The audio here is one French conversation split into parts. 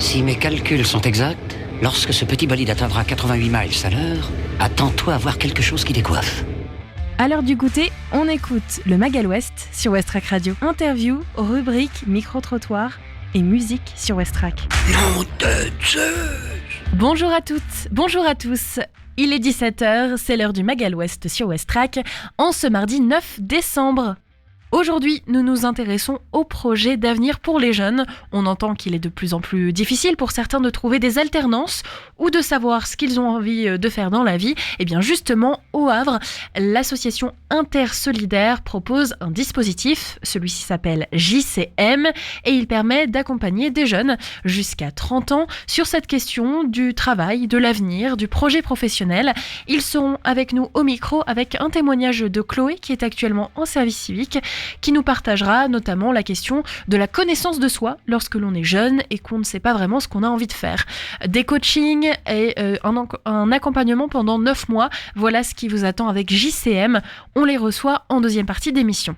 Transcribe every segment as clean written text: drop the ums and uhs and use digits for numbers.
Si mes calculs sont exacts, lorsque ce petit bolide atteindra 88 miles à l'heure, attends-toi à voir quelque chose qui décoiffe. À l'heure du goûter, on écoute le Magal West sur Westrack Radio. Interview, rubrique, micro-trottoir et musique sur Westrack. Non de Zeus! Bonjour à toutes, bonjour à tous. Il est 17h, c'est l'heure du Magal West sur Westrack, en ce mardi 9 décembre. Aujourd'hui, nous nous intéressons au projet d'avenir pour les jeunes. On entend qu'il est de plus en plus difficile pour certains de trouver des alternances ou de savoir ce qu'ils ont envie de faire dans la vie. Et bien justement, au Havre, l'association Intersolidaire propose un dispositif. Celui-ci s'appelle JCM et il permet d'accompagner des jeunes jusqu'à 30 ans sur cette question du travail, de l'avenir, du projet professionnel. Ils seront avec nous au micro avec un témoignage de Chloé qui est actuellement en service civique, qui nous partagera notamment la question de la connaissance de soi lorsque l'on est jeune et qu'on ne sait pas vraiment ce qu'on a envie de faire. Des coachings et un accompagnement pendant 9 mois, voilà ce qui vous attend avec JCM. On les reçoit en deuxième partie d'émission.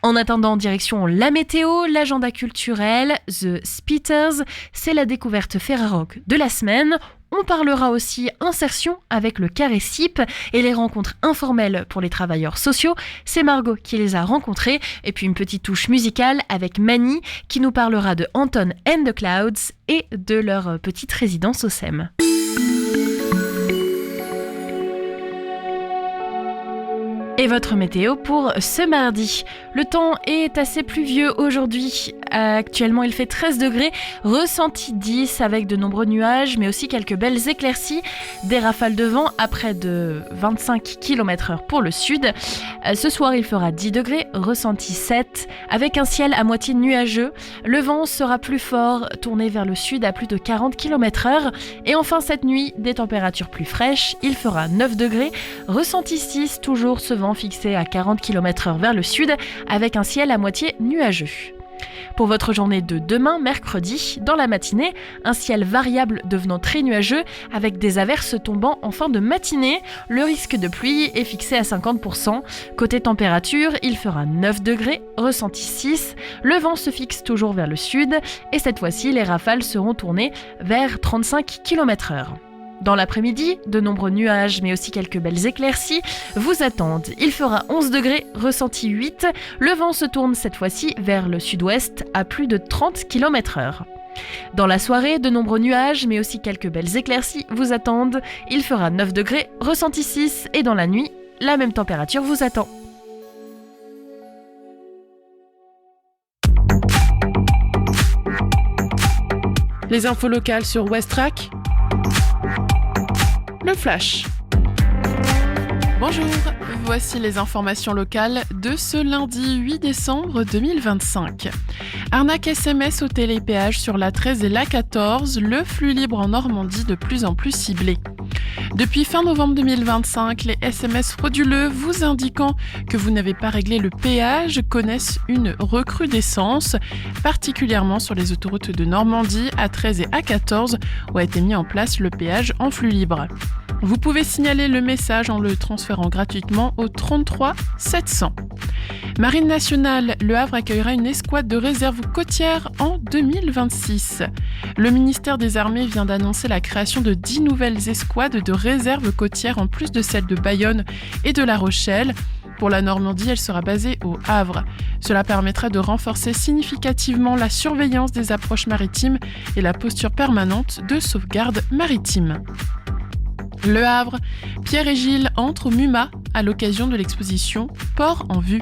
En attendant, direction la météo, l'agenda culturel, The Spitters, c'est la découverte Ferrarock de la semaine. On parlera aussi insertion avec le Carré CIP et les rencontres informelles pour les travailleurs sociaux. C'est Margot qui les a rencontrés. Et puis une petite touche musicale avec Mani qui nous parlera de Anton and the Clouds et de leur petite résidence au SEM. Et votre météo pour ce mardi. Le temps est assez pluvieux aujourd'hui. Actuellement, il fait 13 degrés, ressenti 10 avec de nombreux nuages, mais aussi quelques belles éclaircies, des rafales de vent à près de 25 km/h pour le sud. Ce soir, il fera 10 degrés, ressenti 7, avec un ciel à moitié nuageux. Le vent sera plus fort, tourné vers le sud à plus de 40 km/h. Et enfin, cette nuit, des températures plus fraîches. Il fera 9 degrés, ressenti 6, toujours ce vent fixé à 40 km/h vers le sud, avec un ciel à moitié nuageux. Pour votre journée de demain, mercredi, dans la matinée, un ciel variable devenant très nuageux avec des averses tombant en fin de matinée. Le risque de pluie est fixé à 50%. Côté température, il fera 9 degrés, ressenti 6. Le vent se fixe toujours vers le sud et cette fois-ci, les rafales seront tournées vers 35 km/h. Dans l'après-midi, de nombreux nuages mais aussi quelques belles éclaircies vous attendent. Il fera 11 degrés, ressenti 8. Le vent se tourne cette fois-ci vers le sud-ouest à plus de 30 km/h. Dans la soirée, de nombreux nuages mais aussi quelques belles éclaircies vous attendent. Il fera 9 degrés, ressenti 6 et dans la nuit, la même température vous attend. Les infos locales sur Westrack. Le Flash. Bonjour, voici les informations locales de ce lundi 8 décembre 2025. Arnaque SMS au télépéage sur l'A13 et l'A14, le flux libre en Normandie de plus en plus ciblé. Depuis fin novembre 2025, les SMS frauduleux vous indiquant que vous n'avez pas réglé le péage connaissent une recrudescence, particulièrement sur les autoroutes de Normandie, A13 et A14, où a été mis en place le péage en flux libre. Vous pouvez signaler le message en le transférant gratuitement au 33 700. Marine nationale, Le Havre accueillera une escouade de réserve côtière en 2026. Le ministère des Armées vient d'annoncer la création de 10 nouvelles escouades de réserve côtière en plus de celles de Bayonne et de La Rochelle. Pour la Normandie, elle sera basée au Havre. Cela permettra de renforcer significativement la surveillance des approches maritimes et la posture permanente de sauvegarde maritime. Le Havre, Pierre et Gilles entrent au MUMA à l'occasion de l'exposition Port en vue.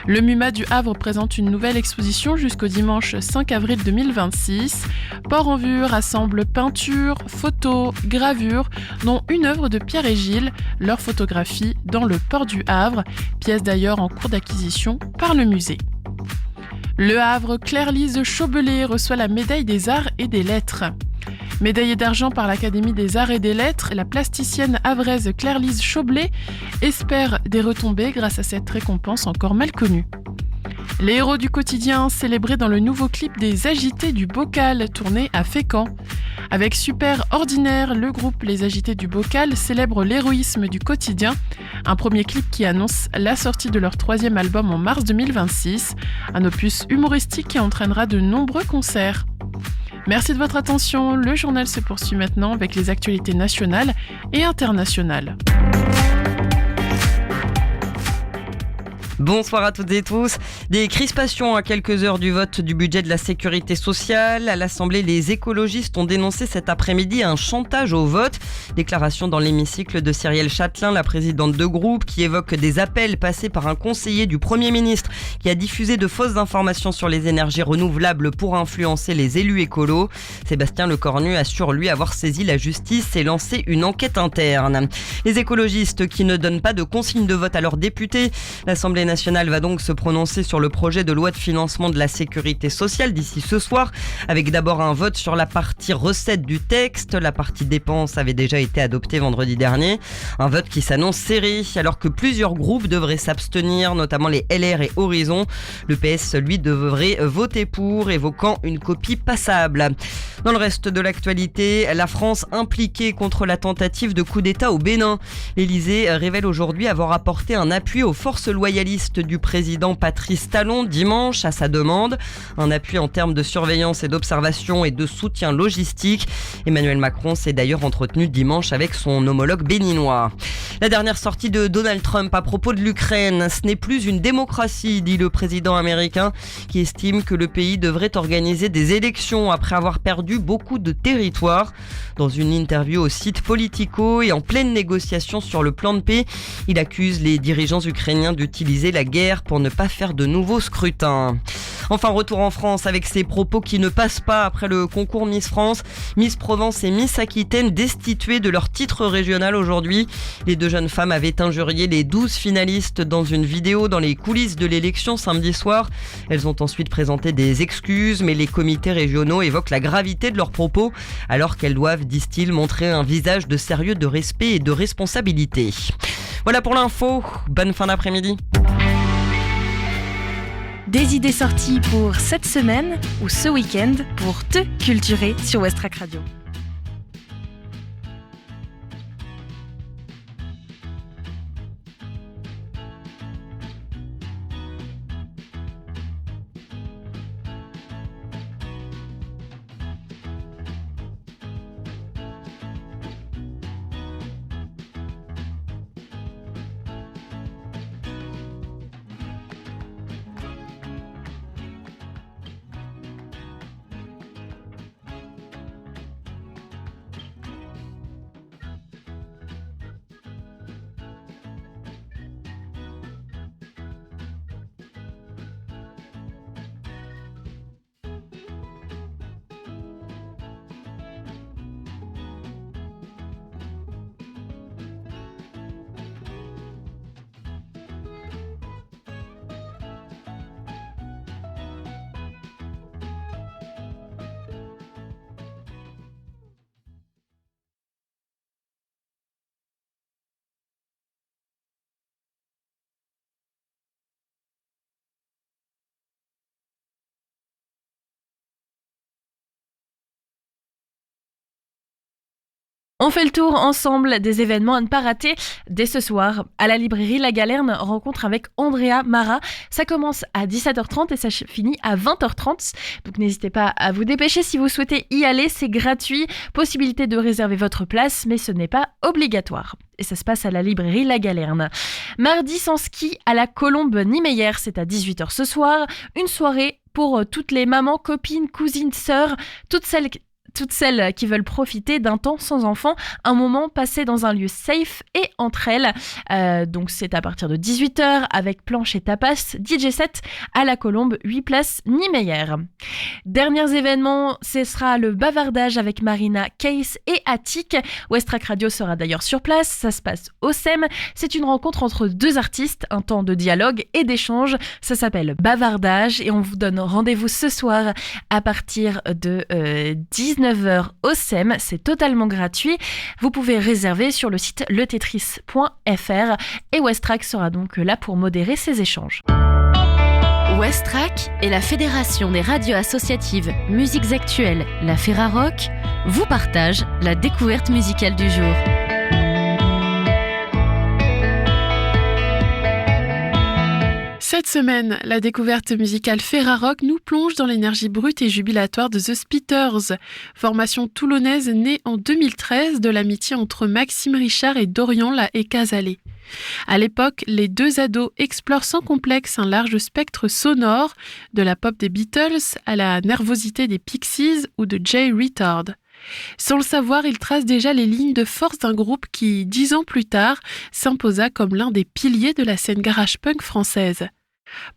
Le MUMA du Havre présente une nouvelle exposition jusqu'au dimanche 5 avril 2026. Port en vue rassemble peintures, photos, gravures, dont une œuvre de Pierre et Gilles, leur photographie dans le port du Havre, pièce d'ailleurs en cours d'acquisition par le musée. Le Havre, Claire-Lise Chaubelet reçoit la médaille des arts et des lettres. Médaillée d'argent par l'Académie des Arts et des Lettres, la plasticienne havraise Claire-Lise Chaubelet espère des retombées grâce à cette récompense encore mal connue. Les héros du quotidien célébrés dans le nouveau clip des Agités du Bocal tourné à Fécamp. Avec Super Ordinaire, le groupe Les Agités du Bocal célèbre l'héroïsme du quotidien, un premier clip qui annonce la sortie de leur 3e album en mars 2026, un opus humoristique qui entraînera de nombreux concerts. Merci de votre attention. Le journal se poursuit maintenant avec les actualités nationales et internationales. Bonsoir à toutes et tous. Des crispations à quelques heures du vote du budget de la sécurité sociale. À l'Assemblée, les écologistes ont dénoncé cet après-midi un chantage au vote. Déclaration dans l'hémicycle de Cyrielle Châtelain, la présidente de groupe, qui évoque des appels passés par un conseiller du Premier ministre qui a diffusé de fausses informations sur les énergies renouvelables pour influencer les élus écolos. Sébastien Lecornu assure lui avoir saisi la justice et lancé une enquête interne. Les écologistes qui ne donnent pas de consigne de vote à leurs députés. L'Assemblée nationale va donc se prononcer sur le projet de loi de financement de la sécurité sociale d'ici ce soir, avec d'abord un vote sur la partie recettes du texte. La partie dépenses avait déjà été adoptée vendredi dernier. Un vote qui s'annonce serré, alors que plusieurs groupes devraient s'abstenir, notamment les LR et Horizon. Le PS, lui, devrait voter pour, évoquant une copie passable. Dans le reste de l'actualité, la France impliquée contre la tentative de coup d'État au Bénin. L'Élysée révèle aujourd'hui avoir apporté un appui aux forces loyalistes du président Patrice Talon dimanche à sa demande. Un appui en termes de surveillance et d'observation et de soutien logistique. Emmanuel Macron s'est d'ailleurs entretenu dimanche avec son homologue béninois. La dernière sortie de Donald Trump à propos de l'Ukraine, ce n'est plus une démocratie, dit le président américain, qui estime que le pays devrait organiser des élections après avoir perdu beaucoup de territoires. Dans une interview au site Politico et en pleine négociation sur le plan de paix, il accuse les dirigeants ukrainiens d'utiliser la guerre pour ne pas faire de nouveaux scrutins. Enfin, retour en France avec ces propos qui ne passent pas après le concours Miss France. Miss Provence et Miss Aquitaine destituées de leur titre régional aujourd'hui. Les deux jeunes femmes avaient injurié les 12 finalistes dans une vidéo dans les coulisses de l'élection samedi soir. Elles ont ensuite présenté des excuses, mais les comités régionaux évoquent la gravité de leurs propos, alors qu'elles doivent, disent-ils, montrer un visage de sérieux, de respect et de responsabilité. Voilà pour l'info. Bonne fin d'après-midi. Des idées sorties pour cette semaine ou ce week-end pour te culturer sur Westrack Radio. On fait le tour ensemble des événements à ne pas rater dès ce soir. À la librairie La Galerne, rencontre avec Andrea Mara. Ça commence à 17h30 et ça finit à 20h30. Donc n'hésitez pas à vous dépêcher si vous souhaitez y aller. C'est gratuit. Possibilité de réserver votre place, mais ce n'est pas obligatoire. Et ça se passe à la librairie La Galerne. Mardi sans ski à la Colombe Niemeyer, c'est à 18h ce soir. Une soirée pour toutes les mamans, copines, cousines, sœurs, toutes celles qui veulent profiter d'un temps sans enfants, un moment passé dans un lieu safe et entre elles. Donc c'est à partir de 18h avec planche et tapas, DJ set à la Colombe, 8 places Niemeyer. Derniers événements, ce sera le bavardage avec Marina, Case et Attic. Westrack Radio sera d'ailleurs sur place, ça se passe au SEM. C'est une rencontre entre deux artistes, un temps de dialogue et d'échange. Ça s'appelle Bavardage et on vous donne rendez-vous ce soir à partir de 19h au SEM, c'est totalement gratuit. Vous pouvez réserver sur le site letetris.fr et Westrack sera donc là pour modérer ces échanges. Westrack et la Fédération des radios associatives Musiques Actuelles, la Ferrarock, vous partagent la découverte musicale du jour. Cette semaine, la découverte musicale Ferrarock nous plonge dans l'énergie brute et jubilatoire de The Spitters, formation toulonnaise née en 2013 de l'amitié entre Maxime Richard et Dorian et Casalé. À l'époque, les deux ados explorent sans complexe un large spectre sonore, de la pop des Beatles à la nervosité des Pixies ou de Jay Retard. Sans le savoir, ils tracent déjà les lignes de force d'un groupe qui, 10 ans plus tard, s'imposa comme l'un des piliers de la scène garage punk française.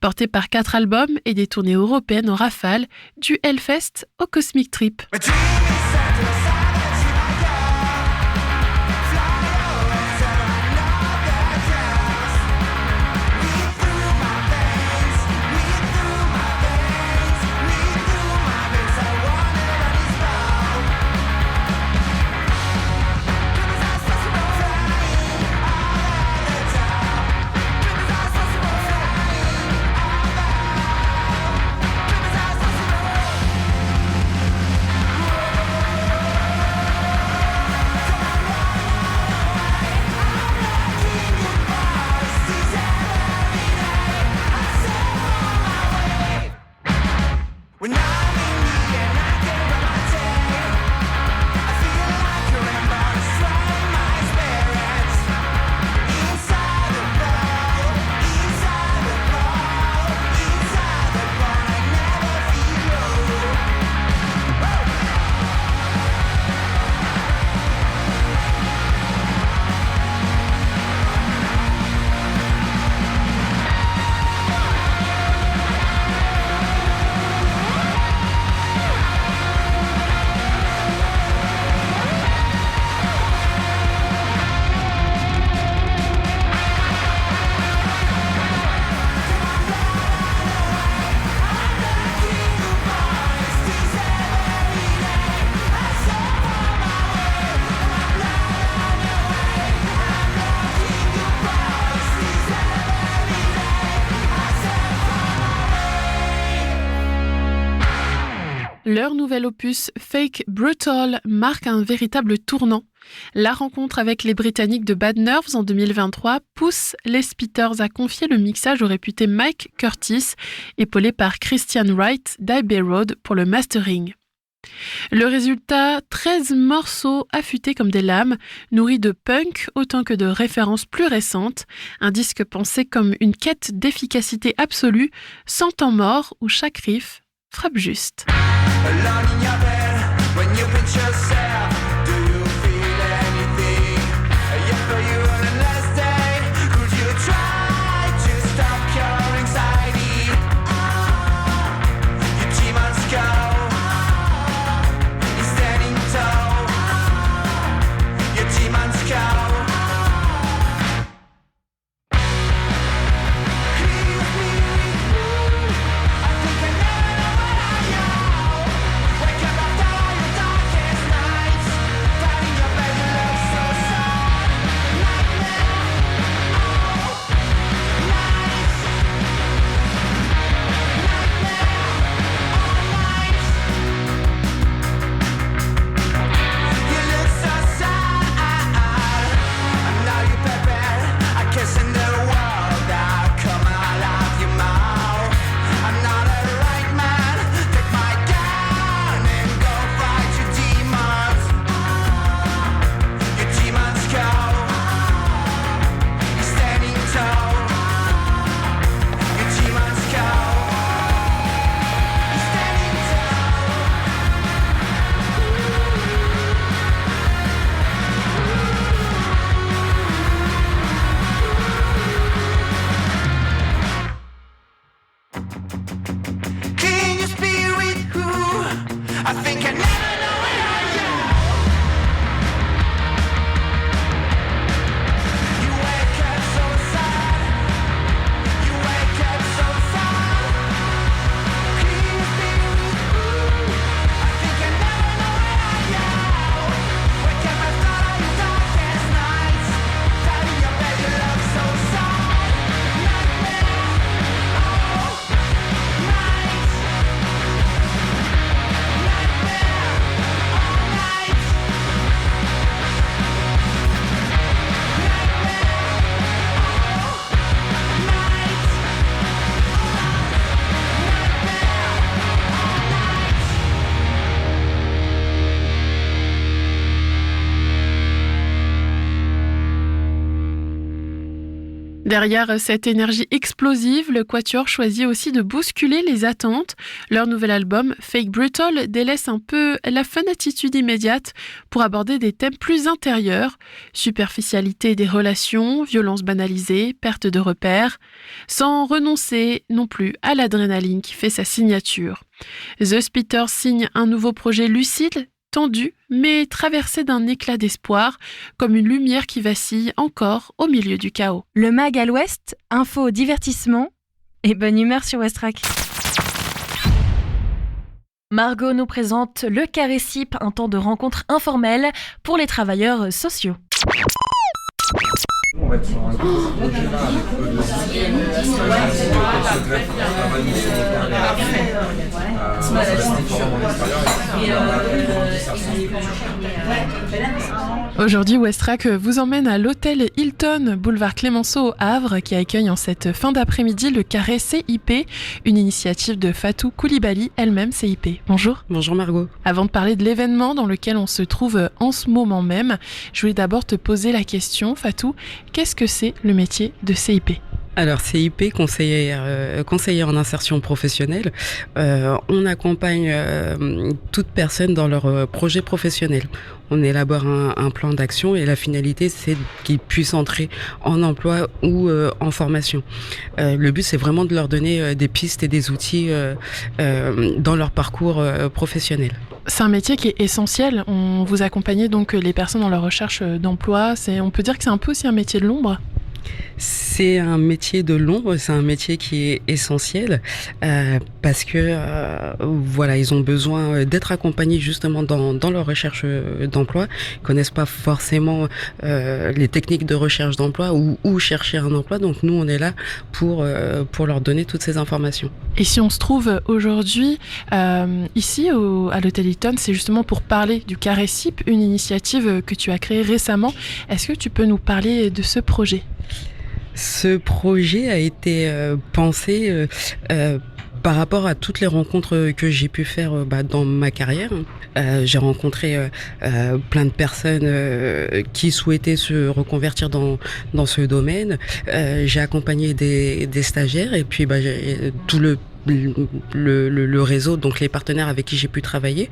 Porté par 4 albums et des tournées européennes en rafale, du Hellfest au Cosmic Trip. Leur nouvel opus Fake Brutal marque un véritable tournant. La rencontre avec les Britanniques de Bad Nerves en 2023 pousse les Spitters à confier le mixage au réputé Mike Curtis, épaulé par Christian Wright d'Abbey Road pour le mastering. Le résultat, 13 morceaux affûtés comme des lames, nourris de punk autant que de références plus récentes, un disque pensé comme une quête d'efficacité absolue, sans temps mort où chaque riff frappe juste. Alone in your bed, when you pinch yourself, do you feel anything? Yet for you on a last day, could you try to stop your anxiety? Your demons go, you're standing tall. Your demons go. Wake up after your darkest nights. Derrière cette énergie explosive, le Quatuor choisit aussi de bousculer les attentes. Leur nouvel album, Fake Brutal, délaisse un peu la fun attitude immédiate pour aborder des thèmes plus intérieurs, superficialité des relations, violence banalisée, perte de repères, sans renoncer non plus à l'adrénaline qui fait sa signature. The Spitters signe un nouveau projet lucide, tendu, mais traversé d'un éclat d'espoir, comme une lumière qui vacille encore au milieu du chaos. Le MAG à l'Ouest, info, divertissement et bonne humeur sur Westrack. Margot nous présente le Carré CIP, un temps de rencontre informelle pour les travailleurs sociaux. On va être sur un gros projet là avec Aujourd'hui, Westrack vous emmène à l'hôtel Hilton, boulevard Clémenceau au Havre, qui accueille en cette fin d'après-midi le Carré CIP, une initiative de Fatou Koulibaly, elle-même CIP. Bonjour. Bonjour Margot. Avant de parler de l'événement dans lequel on se trouve en ce moment même, je voulais d'abord te poser la question, Fatou, qu'est-ce que c'est le métier de CIP ? Alors CIP, conseiller en insertion professionnelle, on accompagne toute personne dans leur projet professionnel. On élabore un plan d'action et la finalité c'est qu'ils puissent entrer en emploi ou en formation. Le but c'est vraiment de leur donner des pistes et des outils dans leur parcours professionnel. C'est un métier qui est essentiel. On vous accompagnez donc les personnes dans leur recherche d'emploi. On peut dire que c'est un peu aussi un métier de l'ombre. C'est un métier de l'ombre, c'est un métier qui est essentiel parce que voilà, ils ont besoin d'être accompagnés justement dans leur recherche d'emploi. Ils connaissent pas forcément les techniques de recherche d'emploi ou où chercher un emploi. Donc nous, on est là pour leur donner toutes ces informations. Et si on se trouve aujourd'hui ici à l'hôtel Hilton, c'est justement pour parler du Carré CIP, une initiative que tu as créée récemment. Est-ce que tu peux nous parler de ce projet ? Ce projet a été pensé par rapport à toutes les rencontres que j'ai pu faire dans ma carrière. J'ai rencontré plein de personnes qui souhaitaient se reconvertir dans ce domaine. J'ai accompagné des stagiaires et puis j'ai tout le réseau, donc les partenaires avec qui j'ai pu travailler.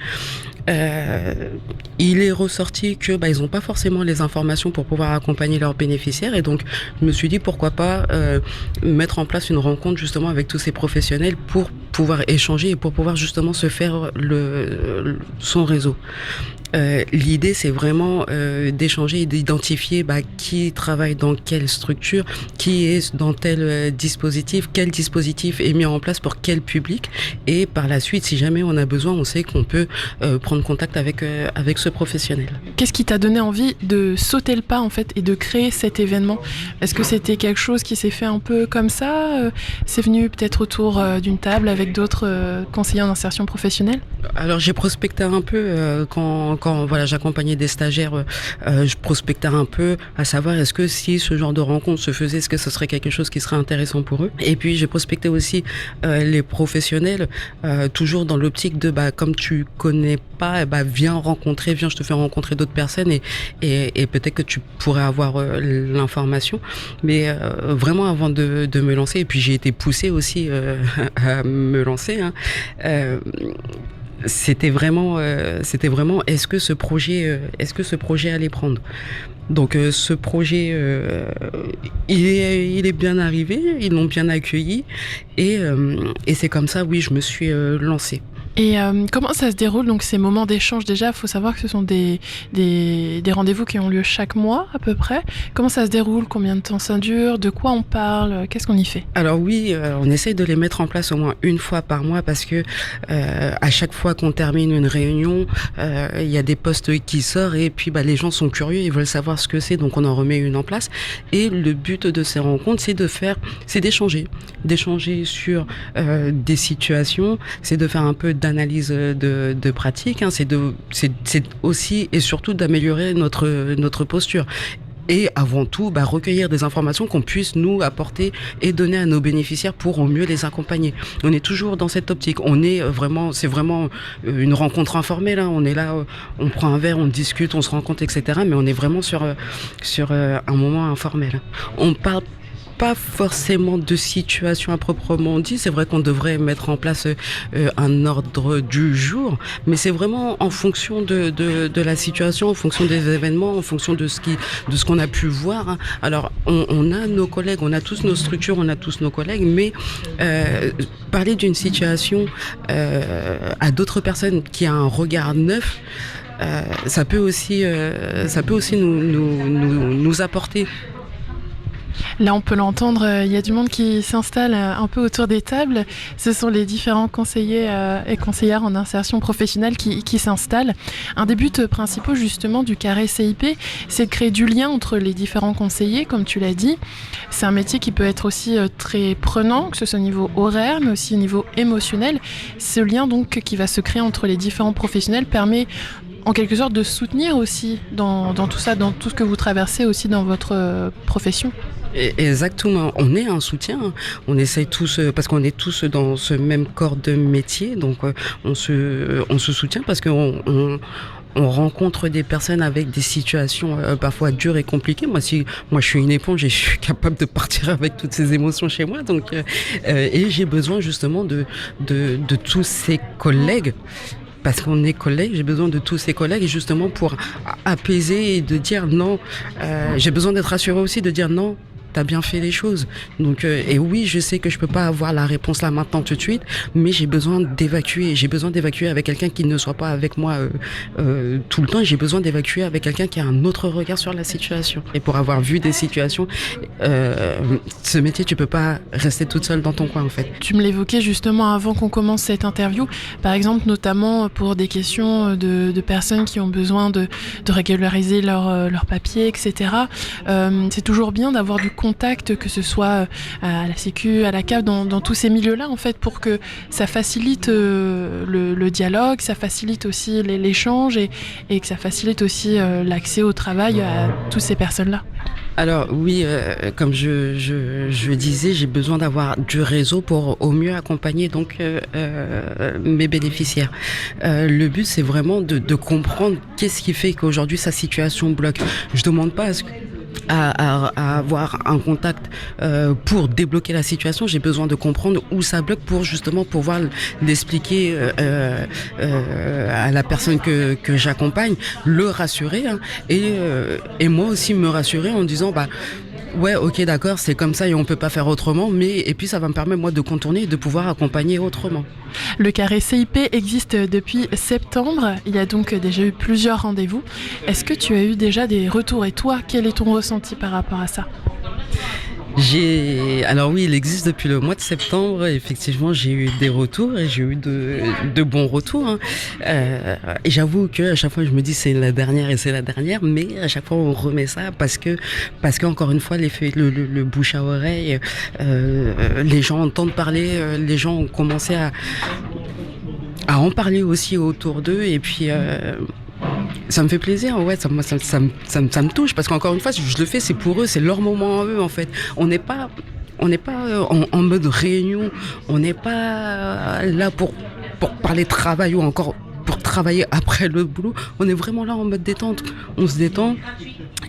Il est ressorti que ils n'ont pas forcément les informations pour pouvoir accompagner leurs bénéficiaires et donc je me suis dit pourquoi pas mettre en place une rencontre justement avec tous ces professionnels pour pouvoir échanger et pour pouvoir justement se faire son réseau. L'idée c'est vraiment d'échanger et d'identifier qui travaille dans quelle structure, qui est dans tel dispositif, quel dispositif est mis en place pour quel public et par la suite si jamais on a besoin on sait qu'on peut prendre contact avec ce professionnel. Qu'est-ce qui t'a donné envie de sauter le pas en fait et de créer cet événement ? Est-ce que c'était quelque chose qui s'est fait un peu comme ça ? C'est venu peut-être autour d'une table avec d'autres conseillers en insertion professionnelle ? Alors j'ai prospecté un peu quand voilà, j'accompagnais des stagiaires, je prospectais un peu à savoir est-ce que si ce genre de rencontre se faisait, est-ce que ce serait quelque chose qui serait intéressant pour eux. Et puis j'ai prospecté aussi les professionnels, toujours dans l'optique de comme tu connais pas, viens je te fais rencontrer d'autres personnes et peut-être que tu pourrais avoir l'information. Mais vraiment avant de me lancer, et puis j'ai été poussée aussi à me lancer, c'était vraiment est-ce que ce projet allait prendre. Donc ce projet il est bien arrivé, ils l'ont bien accueilli et c'est comme ça je me suis lancée. Et comment ça se déroule donc ces moments d'échange? Déjà, il faut savoir que ce sont des rendez-vous qui ont lieu chaque mois à peu près. Comment ça se déroule? Combien de temps ça dure? De quoi on parle? Qu'est-ce qu'on y fait? Alors oui, on essaye de les mettre en place au moins une fois par mois parce que à chaque fois qu'on termine une réunion, il y a des postes qui sortent et puis les gens sont curieux, ils veulent savoir ce que c'est, donc on en remet une en place. Et le but de ces rencontres, c'est d'échanger sur des situations, c'est de faire un peu d'analyse de pratique, c'est aussi et surtout d'améliorer notre posture. Et avant tout, recueillir des informations qu'on puisse nous apporter et donner à nos bénéficiaires pour au mieux les accompagner. On est toujours dans cette optique. C'est vraiment une rencontre informelle. On est là, on prend un verre, on discute, on se rencontre, etc. Mais on est vraiment sur un moment informel. On parle pas forcément de situation à proprement dit. C'est vrai qu'on devrait mettre en place un ordre du jour, mais c'est vraiment en fonction de la situation, en fonction des événements, en fonction de ce qu'on a pu voir, hein. Alors, on a nos collègues, on a tous nos structures, on a tous nos collègues, mais parler d'une situation à d'autres personnes qui a un regard neuf, ça peut aussi nous apporter. Là, on peut l'entendre, il y a du monde qui s'installe un peu autour des tables. Ce sont les différents conseillers et conseillères en insertion professionnelle qui s'installent. Un des buts principaux, justement, du carré CIP, c'est de créer du lien entre les différents conseillers, comme tu l'as dit. C'est un métier qui peut être aussi très prenant, que ce soit au niveau horaire, mais aussi au niveau émotionnel. Ce lien, donc, qui va se créer entre les différents professionnels permet en quelque sorte de soutenir aussi dans tout ça, dans tout ce que vous traversez aussi dans votre profession. Exactement, on est un soutien, on essaye tous, parce qu'on est tous dans ce même corps de métier, donc on se soutient parce qu'on rencontre des personnes avec des situations parfois dures et compliquées. Moi, je suis une éponge et je suis capable de partir avec toutes ces émotions chez moi, donc et j'ai besoin justement de tous ces collègues. Parce qu'on est collègues, j'ai besoin de tous ces collègues justement pour apaiser et de dire non. J'ai besoin d'être rassuré aussi, de dire non, t'as bien fait les choses. Donc, et oui, je sais que je peux pas avoir la réponse là maintenant tout de suite, mais j'ai besoin d'évacuer. J'ai besoin d'évacuer avec quelqu'un qui ne soit pas avec moi tout le temps. J'ai besoin d'évacuer avec quelqu'un qui a un autre regard sur la situation. Et pour avoir vu des situations, ce métier, tu peux pas rester toute seule dans ton coin en fait. Tu me l'évoquais justement avant qu'on commence cette interview, par exemple notamment pour des questions de personnes qui ont besoin de régulariser leurs papiers, etc. C'est toujours bien d'avoir du contact, que ce soit à la Sécu, à la CAF, dans tous ces milieux-là, en fait, pour que ça facilite le dialogue, ça facilite aussi l'échange et que ça facilite aussi l'accès au travail à toutes ces personnes-là. Alors oui, comme je disais, j'ai besoin d'avoir du réseau pour au mieux accompagner donc mes bénéficiaires. Le but, c'est vraiment de comprendre qu'est-ce qui fait qu'aujourd'hui sa situation bloque. Je demande pas à avoir un contact pour débloquer la situation. J'ai besoin de comprendre où ça bloque pour justement pouvoir l'expliquer à la personne que j'accompagne, le rassurer, hein, et moi aussi me rassurer en disant ouais, ok, d'accord, c'est comme ça et on peut pas faire autrement, et puis ça va me permettre moi de contourner et de pouvoir accompagner autrement. Le carré CIP existe depuis septembre, il y a donc déjà eu plusieurs rendez-vous. Est-ce que tu as eu déjà des retours et toi, quel est ton ressenti par rapport à ça ? Alors oui, il existe depuis le mois de septembre. Effectivement, j'ai eu des retours et j'ai eu de bons retours, hein. Et j'avoue que à chaque fois, je me dis c'est la dernière, mais à chaque fois, on remet ça parce que encore une fois, le bouche à oreille, les gens entendent parler, les gens ont commencé à en parler aussi autour d'eux et puis. Ça me fait plaisir, ouais, ça me touche parce qu'encore une fois, je le fais, c'est pour eux, c'est leur moment à eux en fait. On n'est pas en mode réunion, on n'est pas là pour parler travail ou encore pour travailler après le boulot. On est vraiment là en mode détente. On se détend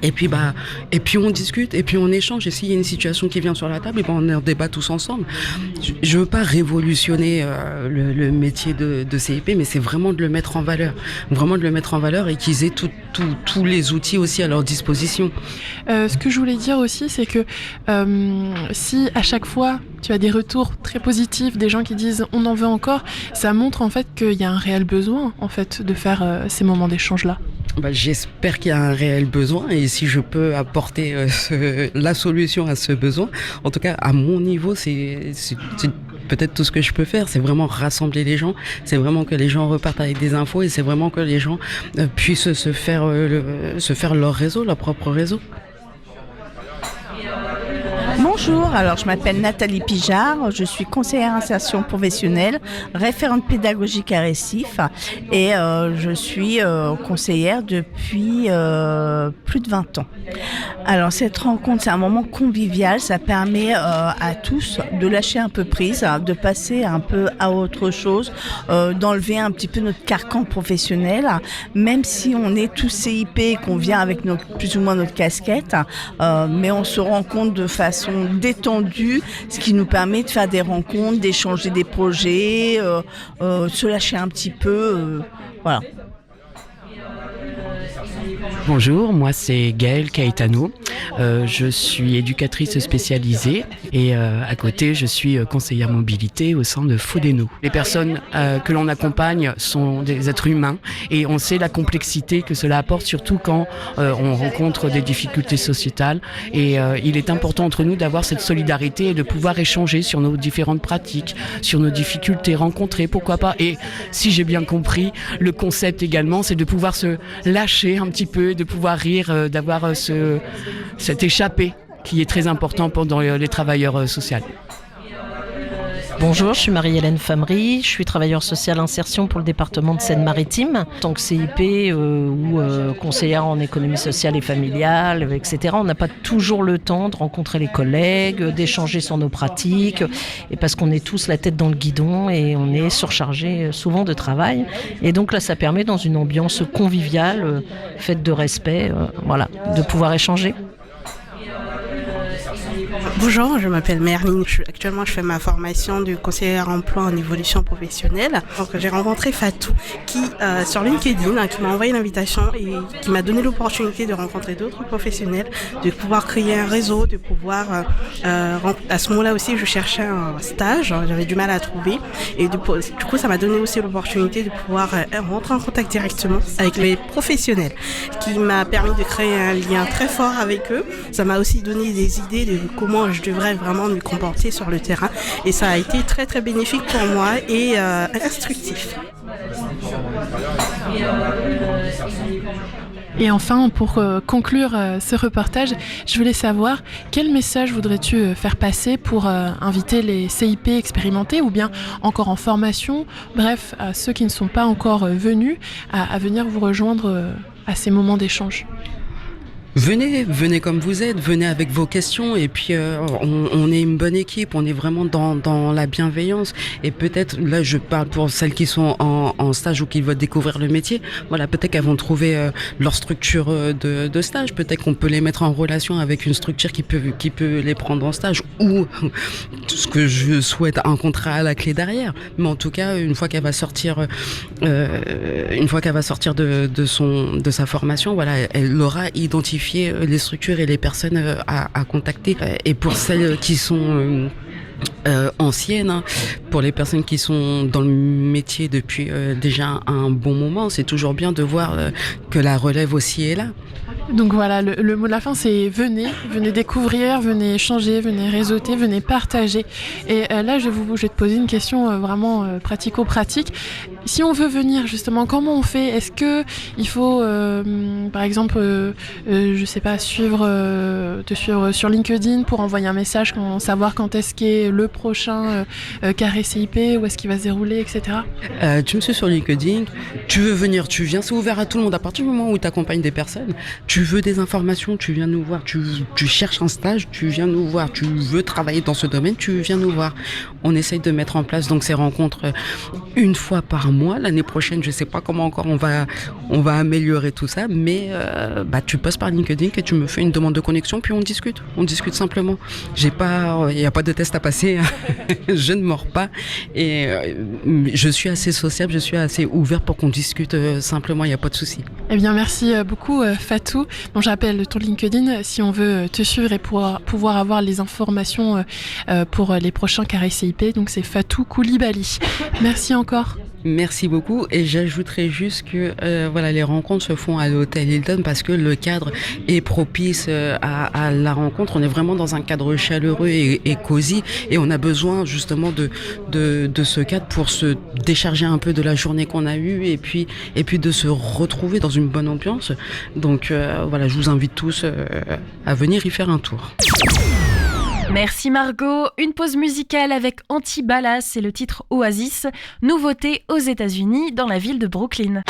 et puis on discute et puis on échange. Et s'il y a une situation qui vient sur la table, et on en débat tous ensemble. Je veux pas révolutionner le métier de CIP, mais c'est vraiment de le mettre en valeur, et qu'ils aient tous les outils aussi à leur disposition. Ce que je voulais dire aussi, c'est que si à chaque fois tu as des retours très positifs, des gens qui disent on en veut encore, ça montre en fait qu'il y a un réel besoin en fait de faire ces moments d'échange là. J'espère qu'il y a un réel besoin et si je peux apporter la solution à ce besoin, en tout cas à mon niveau, c'est peut-être tout ce que je peux faire, c'est vraiment rassembler les gens, c'est vraiment que les gens repartent avec des infos et c'est vraiment que les gens puissent se faire leur réseau, leur propre réseau. Bonjour, alors je m'appelle Nathalie Pijard, je suis conseillère insertion professionnelle, référente pédagogique à Récif et je suis conseillère depuis plus de 20 ans. Alors cette rencontre, c'est un moment convivial, ça permet à tous de lâcher un peu prise, de passer un peu à autre chose, d'enlever un petit peu notre carcan professionnel, même si on est tous CIP et qu'on vient avec plus ou moins notre casquette, mais on se rend compte de façon détendu, ce qui nous permet de faire des rencontres, d'échanger des projets, se lâcher un petit peu. Voilà. Bonjour, moi c'est Gaëlle Caetano. Je suis éducatrice spécialisée et à côté je suis conseillère mobilité au sein de Fodeno. Les personnes que l'on accompagne sont des êtres humains et on sait la complexité que cela apporte, surtout quand on rencontre des difficultés sociétales. Et il est important entre nous d'avoir cette solidarité et de pouvoir échanger sur nos différentes pratiques, sur nos difficultés rencontrées, pourquoi pas. Et si j'ai bien compris, le concept également, c'est de pouvoir se lâcher un petit peu, de pouvoir rire, d'avoir cette échappée qui est très important pendant les travailleurs sociaux. Bonjour, je suis Marie-Hélène Famery, je suis travailleure sociale insertion pour le département de Seine-Maritime. En tant que CIP ou conseillère en économie sociale et familiale, etc., on n'a pas toujours le temps de rencontrer les collègues, d'échanger sur nos pratiques, et parce qu'on est tous la tête dans le guidon et on est surchargé souvent de travail. Et donc là, ça permet dans une ambiance conviviale, faite de respect, de pouvoir échanger. Bonjour, je m'appelle Merline. Actuellement, je fais ma formation de conseillère emploi en évolution professionnelle. Donc, j'ai rencontré Fatou qui, sur LinkedIn, qui m'a envoyé l'invitation et qui m'a donné l'opportunité de rencontrer d'autres professionnels, de pouvoir créer un réseau, de pouvoir... à ce moment-là aussi, je cherchais un stage, j'avais du mal à trouver. Et du coup, ça m'a donné aussi l'opportunité de pouvoir rentrer en contact directement avec les professionnels, qui m'a permis de créer un lien très fort avec eux. Ça m'a aussi donné des idées de comment je devrais vraiment me comporter sur le terrain. Et ça a été très très bénéfique pour moi et instructif. Et enfin, pour conclure ce reportage, je voulais savoir quel message voudrais-tu faire passer pour inviter les CIP expérimentés ou bien encore en formation, bref, à ceux qui ne sont pas encore venus, à venir vous rejoindre à ces moments d'échange. Venez comme vous êtes, venez avec vos questions et puis on est une bonne équipe, on est vraiment dans la bienveillance et peut-être, là je parle pour celles qui sont en stage ou qui veulent découvrir le métier, voilà, peut-être qu'elles vont trouver leur structure de stage, peut-être qu'on peut les mettre en relation avec une structure qui peut les prendre en stage ou ce que je souhaite, un contrat à la clé derrière, mais en tout cas une fois qu'elle va sortir de sa formation, voilà, elle aura identifié les structures et les personnes à contacter. Et pour celles qui sont anciennes, pour les personnes qui sont dans le métier depuis déjà un bon moment, c'est toujours bien de voir que la relève aussi est là. Donc voilà, le mot de la fin c'est venez découvrir, venez échanger, venez réseauter, venez partager. Et là je vais te poser une question vraiment pratico-pratique. Si on veut venir justement, comment on fait ? Est-ce que il faut par exemple je sais pas, te suivre sur LinkedIn pour envoyer un message, savoir quand est-ce qu'est le prochain carré CIP, où est-ce qu'il va se dérouler, etc. Tu me suis sur LinkedIn, tu veux venir, tu viens, c'est ouvert à tout le monde. À partir du moment où tu accompagnes des personnes, tu veux des informations, tu viens nous voir, tu cherches un stage, tu viens nous voir, tu veux travailler dans ce domaine, tu viens nous voir. On essaye de mettre en place donc ces rencontres une fois par mois. L'année prochaine, je sais pas comment encore on va améliorer tout ça, mais tu passes par LinkedIn et tu me fais une demande de connexion, puis on discute simplement. Il n'y a pas de test à passer, je ne mords pas et je suis assez sociable, je suis assez ouvert pour qu'on discute simplement, il n'y a pas de souci. Eh bien merci beaucoup Fatou. Bon, j'appelle ton LinkedIn si on veut te suivre et pouvoir avoir les informations pour les prochains carrés CIP. Donc c'est Fatou Koulibaly. Merci encore. Merci beaucoup et j'ajouterais juste que les rencontres se font à l'hôtel Hilton parce que le cadre est propice à la rencontre. On est vraiment dans un cadre chaleureux et cosy et on a besoin justement de ce cadre pour se décharger un peu de la journée qu'on a eue et puis de se retrouver dans une bonne ambiance. Donc je vous invite tous à venir y faire un tour. Merci Margot. Une pause musicale avec Anti-Ballas et le titre Oasis, nouveauté aux États-Unis dans la ville de Brooklyn.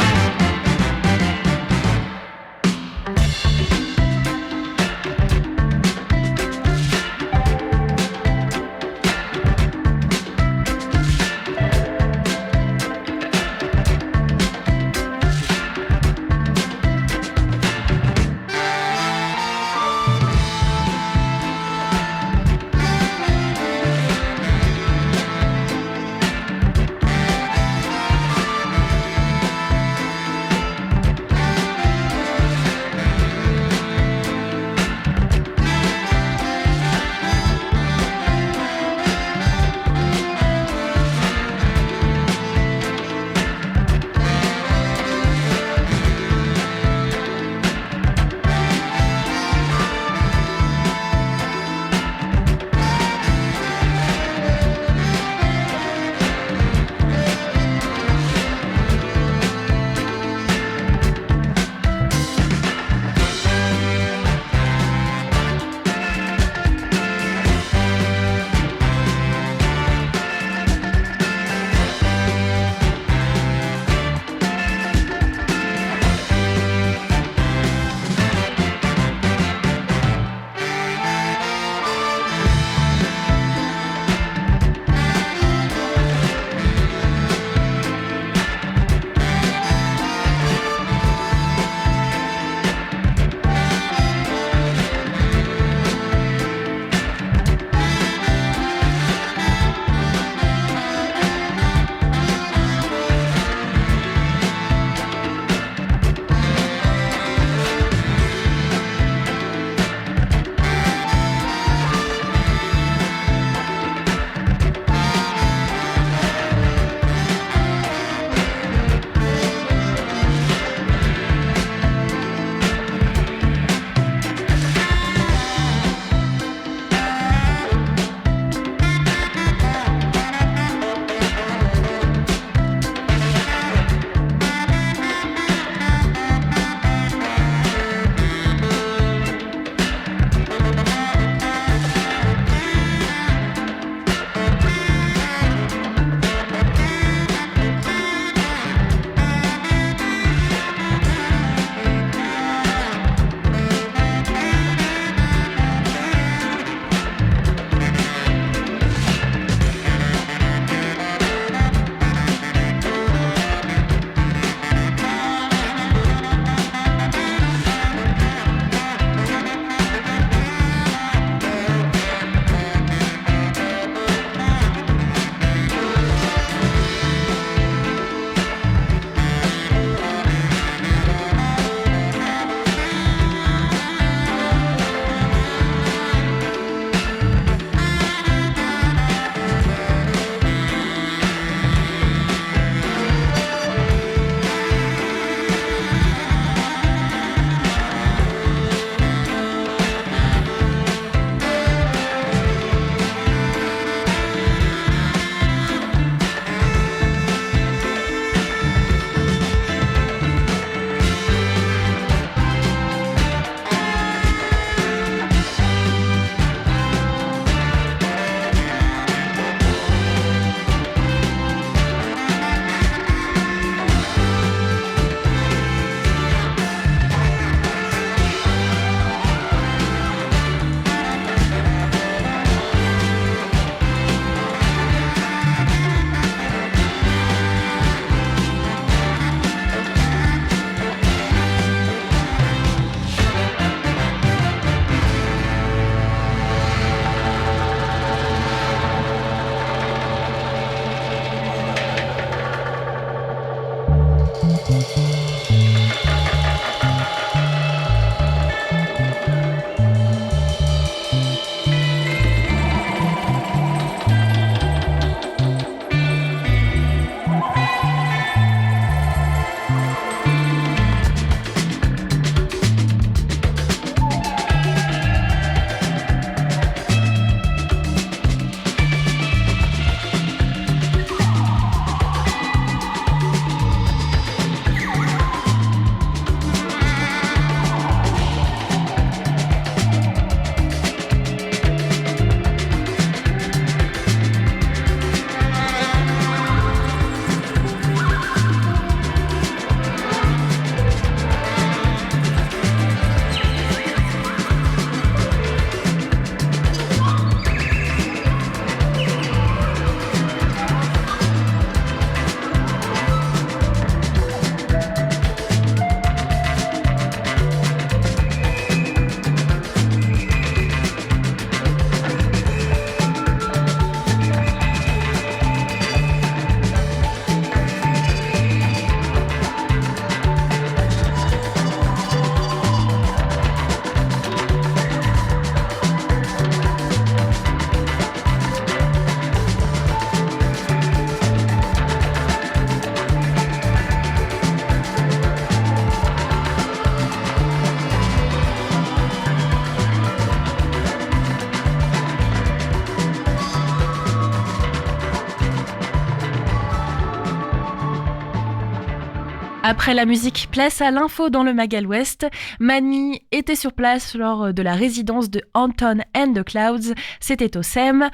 Après la musique, place à l'info dans le Magal Ouest. Mani était sur place lors de la résidence de Anton and the Clouds. C'était au SEM.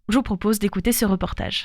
Je vous propose d'écouter ce reportage.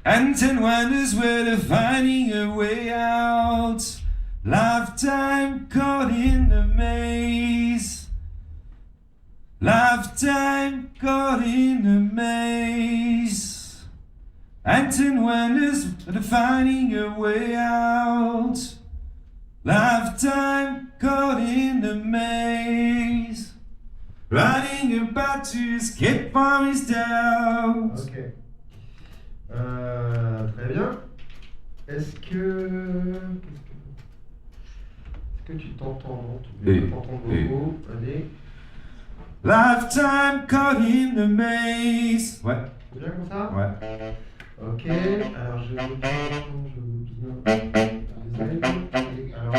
Anton wonders where they're finding a way out. Lifetime caught in the maze. Lifetime caught in the maze. Anton wonders where they're finding a way out. Lifetime caught in the maze. Running about to escape from his doubts. Ok. Très bien. Est-ce que tu t'entends? Non, tu peux t'entendre beaucoup. Allez. Lifetime caught in the maze. Ouais. C'est bien comme ça? Ouais. Ok. Alors je veux bien. Désolé. Alors.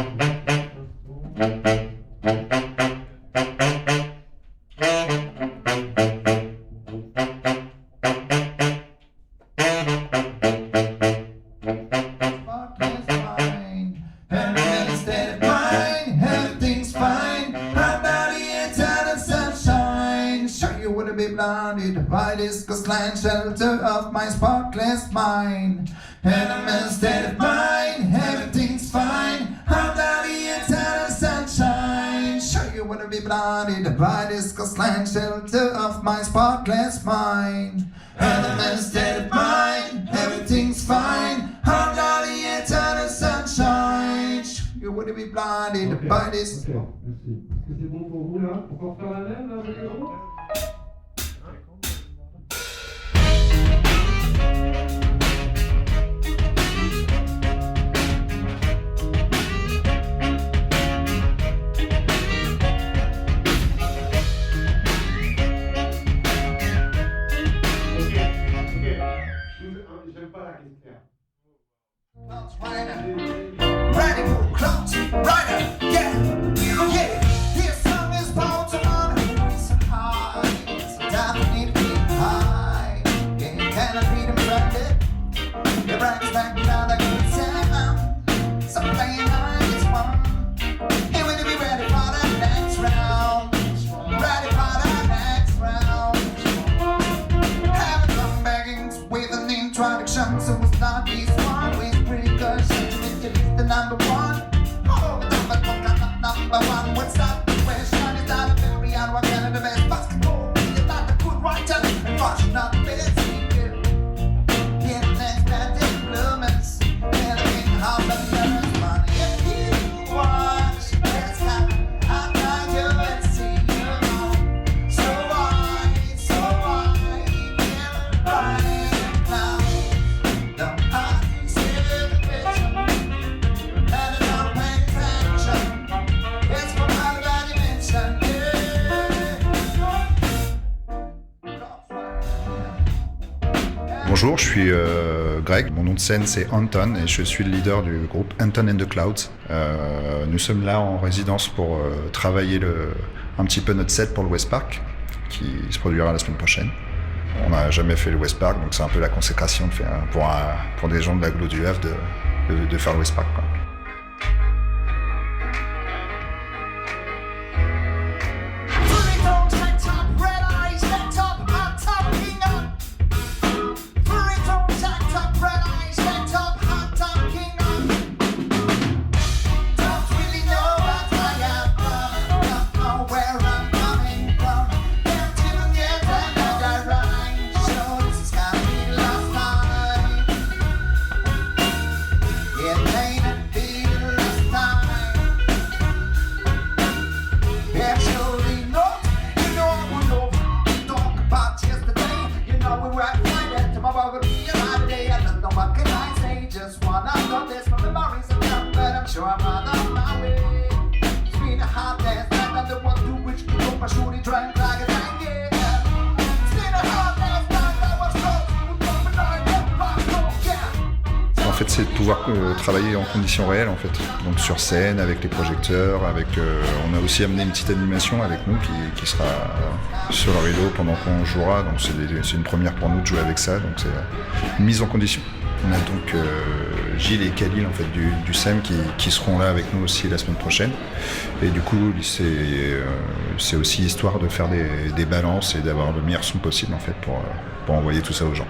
Coastline shelter of my sparkless mind. And I'm in a state of mind, everything's fine. I'm bloody eternal sunshine. Sure you wanna be blinded by this coastline shelter of my sparkless mind. And I'm in a state of mind, everything's fine. I'm bloody eternal sunshine. Sure you wanna be blinded by this. Ok, merci. Est-ce que c'est bon pour vous là? On peut refaire la même là avec vous? Radical clouds, rider, yeah, yeah. This song is about a man who is high. It's definitely high. Yeah, cannot be demanded. It brings back another good sound. So playing on this one. And when you be ready for the next round. Ready for the next round. Have a come beggings with an introduction. So it's not this one with precaution. The number one, oh, number one. What's that? The question is that a very and what kind of the best basketball? Is it not the good writer? And watch not the best speaker. Get the next bad influence. Telling how the first money. If you watch, let's have a night you and see you know. So I can right now. Don't have to say the question. Bonjour, je suis Greg, mon nom de scène c'est Anton et je suis le leader du groupe Anton and the Clouds. Nous sommes là en résidence pour travailler un petit peu notre set pour le West Park qui se produira la semaine prochaine. On n'a jamais fait le West Park, donc c'est un peu la consécration de faire, pour des gens de l'agglo du Havre de faire le West Park, quoi. En fait, c'est de pouvoir travailler en conditions réelles, en fait. Donc sur scène, avec les projecteurs, on a aussi amené une petite animation avec nous qui sera sur le rideau pendant qu'on jouera. Donc c'est une première pour nous de jouer avec ça. Donc c'est une mise en condition. On a donc Gilles et Khalil en fait, du SEM qui seront là avec nous aussi la semaine prochaine. Et du coup, c'est aussi histoire de faire des balances et d'avoir le meilleur son possible en fait, pour envoyer tout ça aux gens.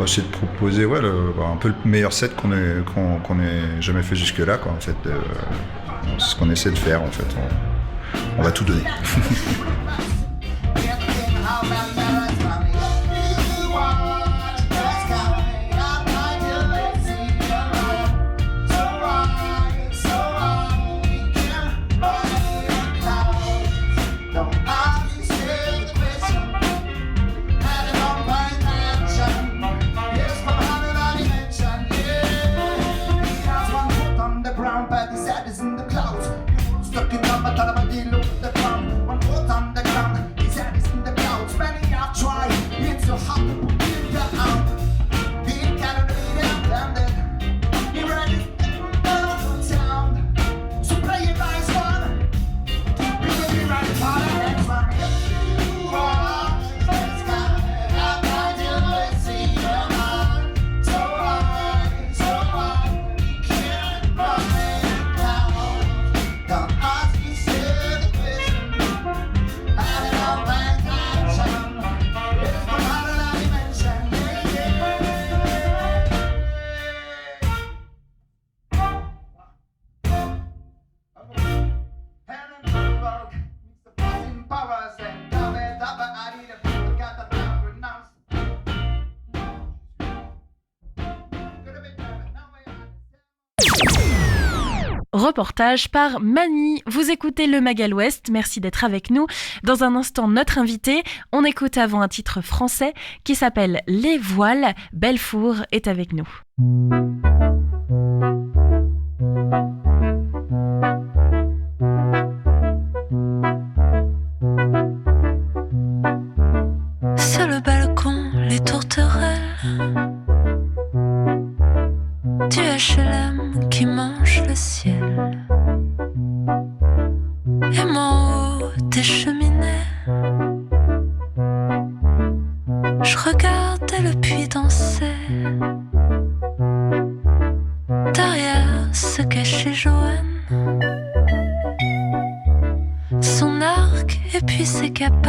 C'est de proposer un peu le meilleur set qu'on ait jamais fait jusque-là. Quoi, en fait, c'est ce qu'on essaie de faire. En fait. On va tout donner. Reportage par Mani. Vous écoutez le Magal Ouest, merci d'être avec nous. Dans un instant, notre invité, on écoute avant un titre français qui s'appelle Les Voiles. Belfour est avec nous. Sur le balcon, les tourterelles du HLM.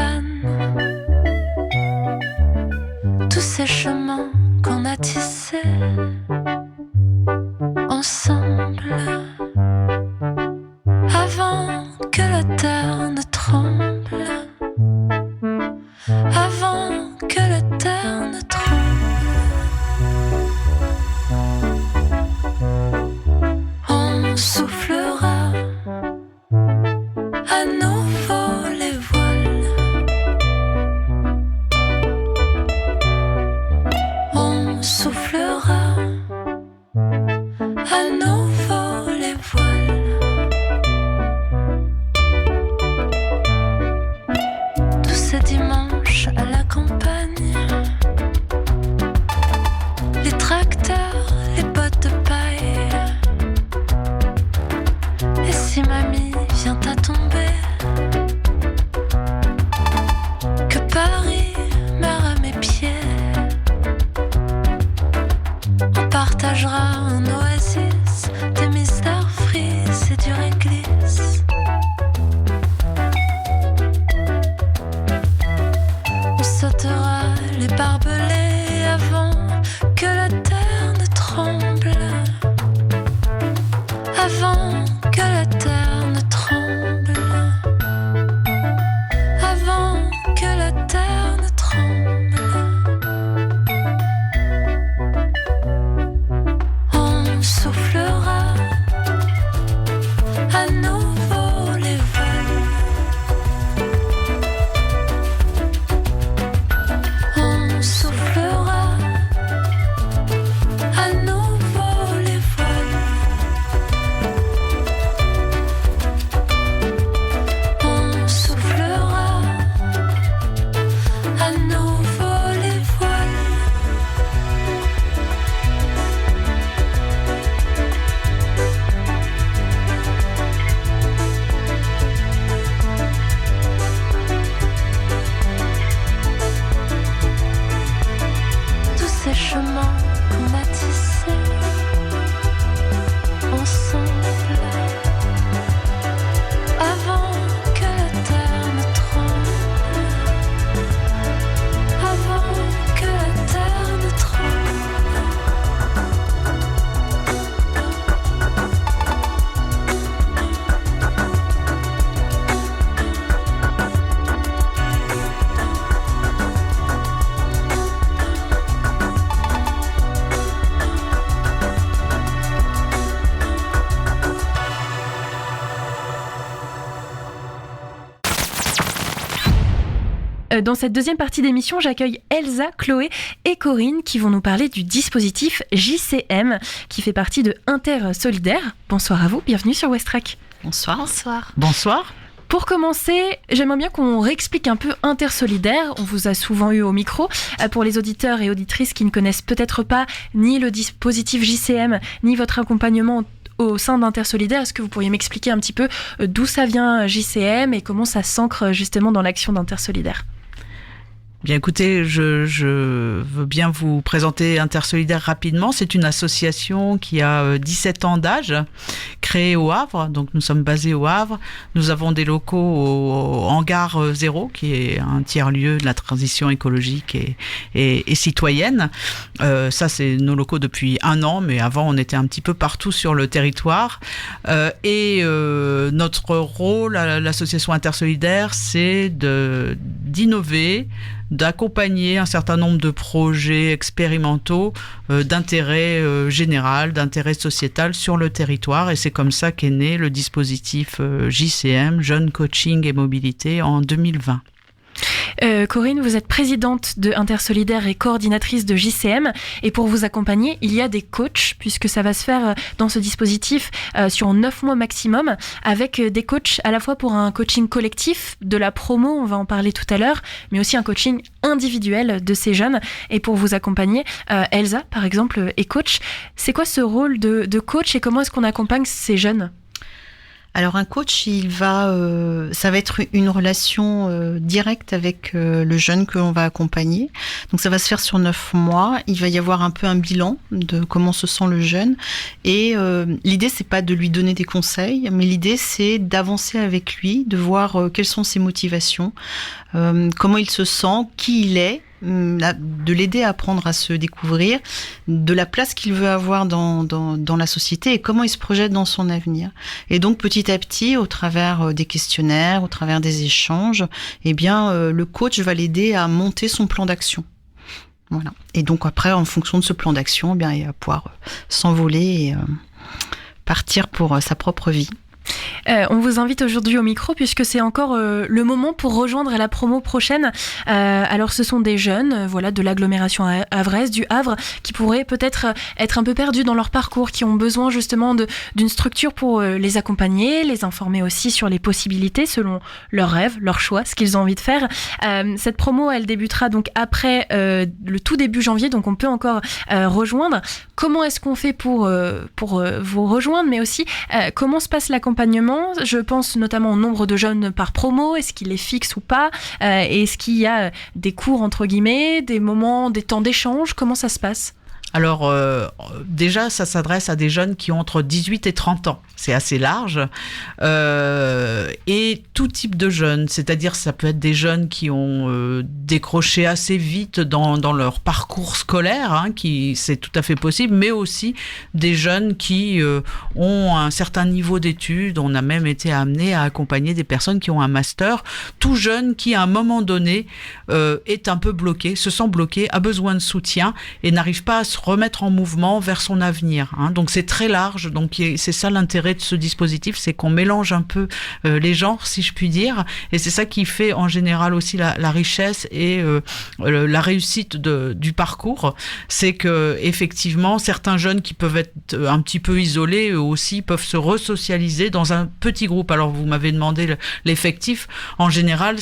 campagne. Tous ces chemins qu'on a tissés ensemble, avant que la terre ne tremble, avant que la terre ne tremble. On soufflera à nouveau les voiles. On soufflera à nouveau les voiles. Tous ces dimanches à la campagne, les tracteurs, les bottes de paille. Et si mamie vient à tomber, que Paris meurt à mes pieds, on partagera un oasis, des mystères frises et du réglisse. On sautera les barbelés avant que la terre ne tremble, avant que la terre ne tremble, avant que la terre ne tremble. On soufflera à nouveau les voiles. On soufflera à nouveau les voiles. On soufflera à nouveau les voiles. Tous ces chemins qu'on a tissés ensemble, avant que la terre ne tremble, avant que la terre ne tremble. Dans cette deuxième partie d'émission, j'accueille Elsa, Chloé et Corinne qui vont nous parler du dispositif JCM qui fait partie de Intersolidaire. Bonsoir à vous, bienvenue sur Westrack. Bonsoir. Bonsoir. Bonsoir. Pour commencer, j'aimerais bien qu'on réexplique un peu Intersolidaire. On vous a souvent eu au micro. Pour les auditeurs et auditrices qui ne connaissent peut-être pas ni le dispositif JCM, ni votre accompagnement au sein d'Intersolidaire, est-ce que vous pourriez m'expliquer un petit peu d'où ça vient JCM et comment ça s'ancre justement dans l'action d'Intersolidaire ? Bien écoutez, je veux bien vous présenter Intersolidaire rapidement. C'est une association qui a 17 ans d'âge, créée au Havre. Donc nous sommes basés au Havre. Nous avons des locaux au Hangar 0, qui est un tiers-lieu de la transition écologique et citoyenne. Ça, c'est nos locaux depuis 1 an, mais avant, on était un petit peu partout sur le territoire. Notre rôle à l'association Intersolidaire, c'est d'innover, d'accompagner un certain nombre de projets expérimentaux d'intérêt général, d'intérêt sociétal sur le territoire. Et c'est comme ça qu'est né le dispositif JCM, Jeunes Coaching et Mobilité, en 2020. Corinne, vous êtes présidente de Intersolidaire et coordinatrice de JCM. Et pour vous accompagner, il y a des coachs, puisque ça va se faire dans ce dispositif sur 9 mois maximum, avec des coachs à la fois pour un coaching collectif, de la promo, on va en parler tout à l'heure, mais aussi un coaching individuel de ces jeunes. Et pour vous accompagner, Elsa, par exemple, est coach. C'est quoi ce rôle de coach et comment est-ce qu'on accompagne ces jeunes ? Alors un coach, ça va être une relation directe avec le jeune que l'on va accompagner. Donc ça va se faire sur 9 mois. Il va y avoir un peu un bilan de comment se sent le jeune. Et l'idée, c'est pas de lui donner des conseils, mais l'idée, c'est d'avancer avec lui, de voir quelles sont ses motivations, comment il se sent, qui il est, de l'aider à apprendre à se découvrir, de la place qu'il veut avoir dans la société et comment il se projette dans son avenir. Et donc petit à petit, au travers des questionnaires, au travers des échanges, le coach va l'aider à monter son plan d'action. Voilà. Et donc après, en fonction de ce plan d'action, il va pouvoir s'envoler et partir pour sa propre vie. On vous invite aujourd'hui au micro puisque c'est encore le moment pour rejoindre la promo prochaine. Alors ce sont des jeunes de l'agglomération havraise, du Havre, qui pourraient peut-être être un peu perdus dans leur parcours, qui ont besoin justement d'une structure pour les accompagner, les informer aussi sur les possibilités selon leurs rêves, leurs choix, ce qu'ils ont envie de faire. Cette promo, elle débutera donc après le tout début janvier, donc on peut encore rejoindre. Comment est-ce qu'on fait pour vous rejoindre, mais aussi comment se passe l'accompagnement? Je pense notamment au nombre de jeunes par promo. Est-ce qu'il est fixe ou pas? Est-ce qu'il y a des cours entre guillemets, des moments, des temps d'échange? Comment ça se passe? Alors, déjà, ça s'adresse à des jeunes qui ont entre 18 et 30 ans. C'est assez large. Et tout type de jeunes, c'est-à-dire ça peut être des jeunes qui ont décroché assez vite dans leur parcours scolaire, c'est tout à fait possible, mais aussi des jeunes qui ont un certain niveau d'études. On a même été amené à accompagner des personnes qui ont un master. Tout jeune qui, à un moment donné, est un peu bloqué, se sent bloqué, a besoin de soutien et n'arrive pas à se remettre en mouvement vers son avenir. Donc c'est très large, donc c'est ça l'intérêt de ce dispositif, c'est qu'on mélange un peu les genres, si je puis dire, et c'est ça qui fait en général aussi la richesse et la réussite du parcours. C'est que effectivement certains jeunes qui peuvent être un petit peu isolés, eux aussi peuvent se resocialiser dans un petit groupe. Alors vous m'avez demandé l'effectif, en général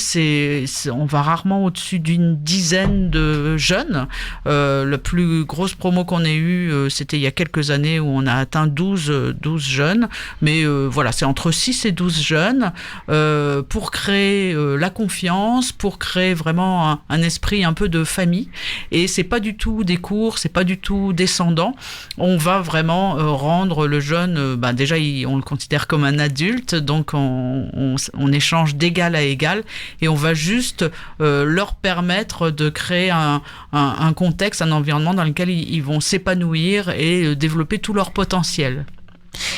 on va rarement au-dessus d'une dizaine de jeunes. La plus grosse promo qu'on ait eue, c'était il y a quelques années où on a atteint 12 jeunes, mais c'est entre 6 et 12 jeunes pour créer la confiance, pour créer vraiment un esprit un peu de famille. Et c'est pas du tout des cours, c'est pas du tout descendant. On va vraiment rendre le jeune, déjà on le considère comme un adulte, donc on échange d'égal à égal et on va juste leur permettre de créer un contexte, un environnement dans lequel ils vont s'épanouir et développer tout leur potentiel.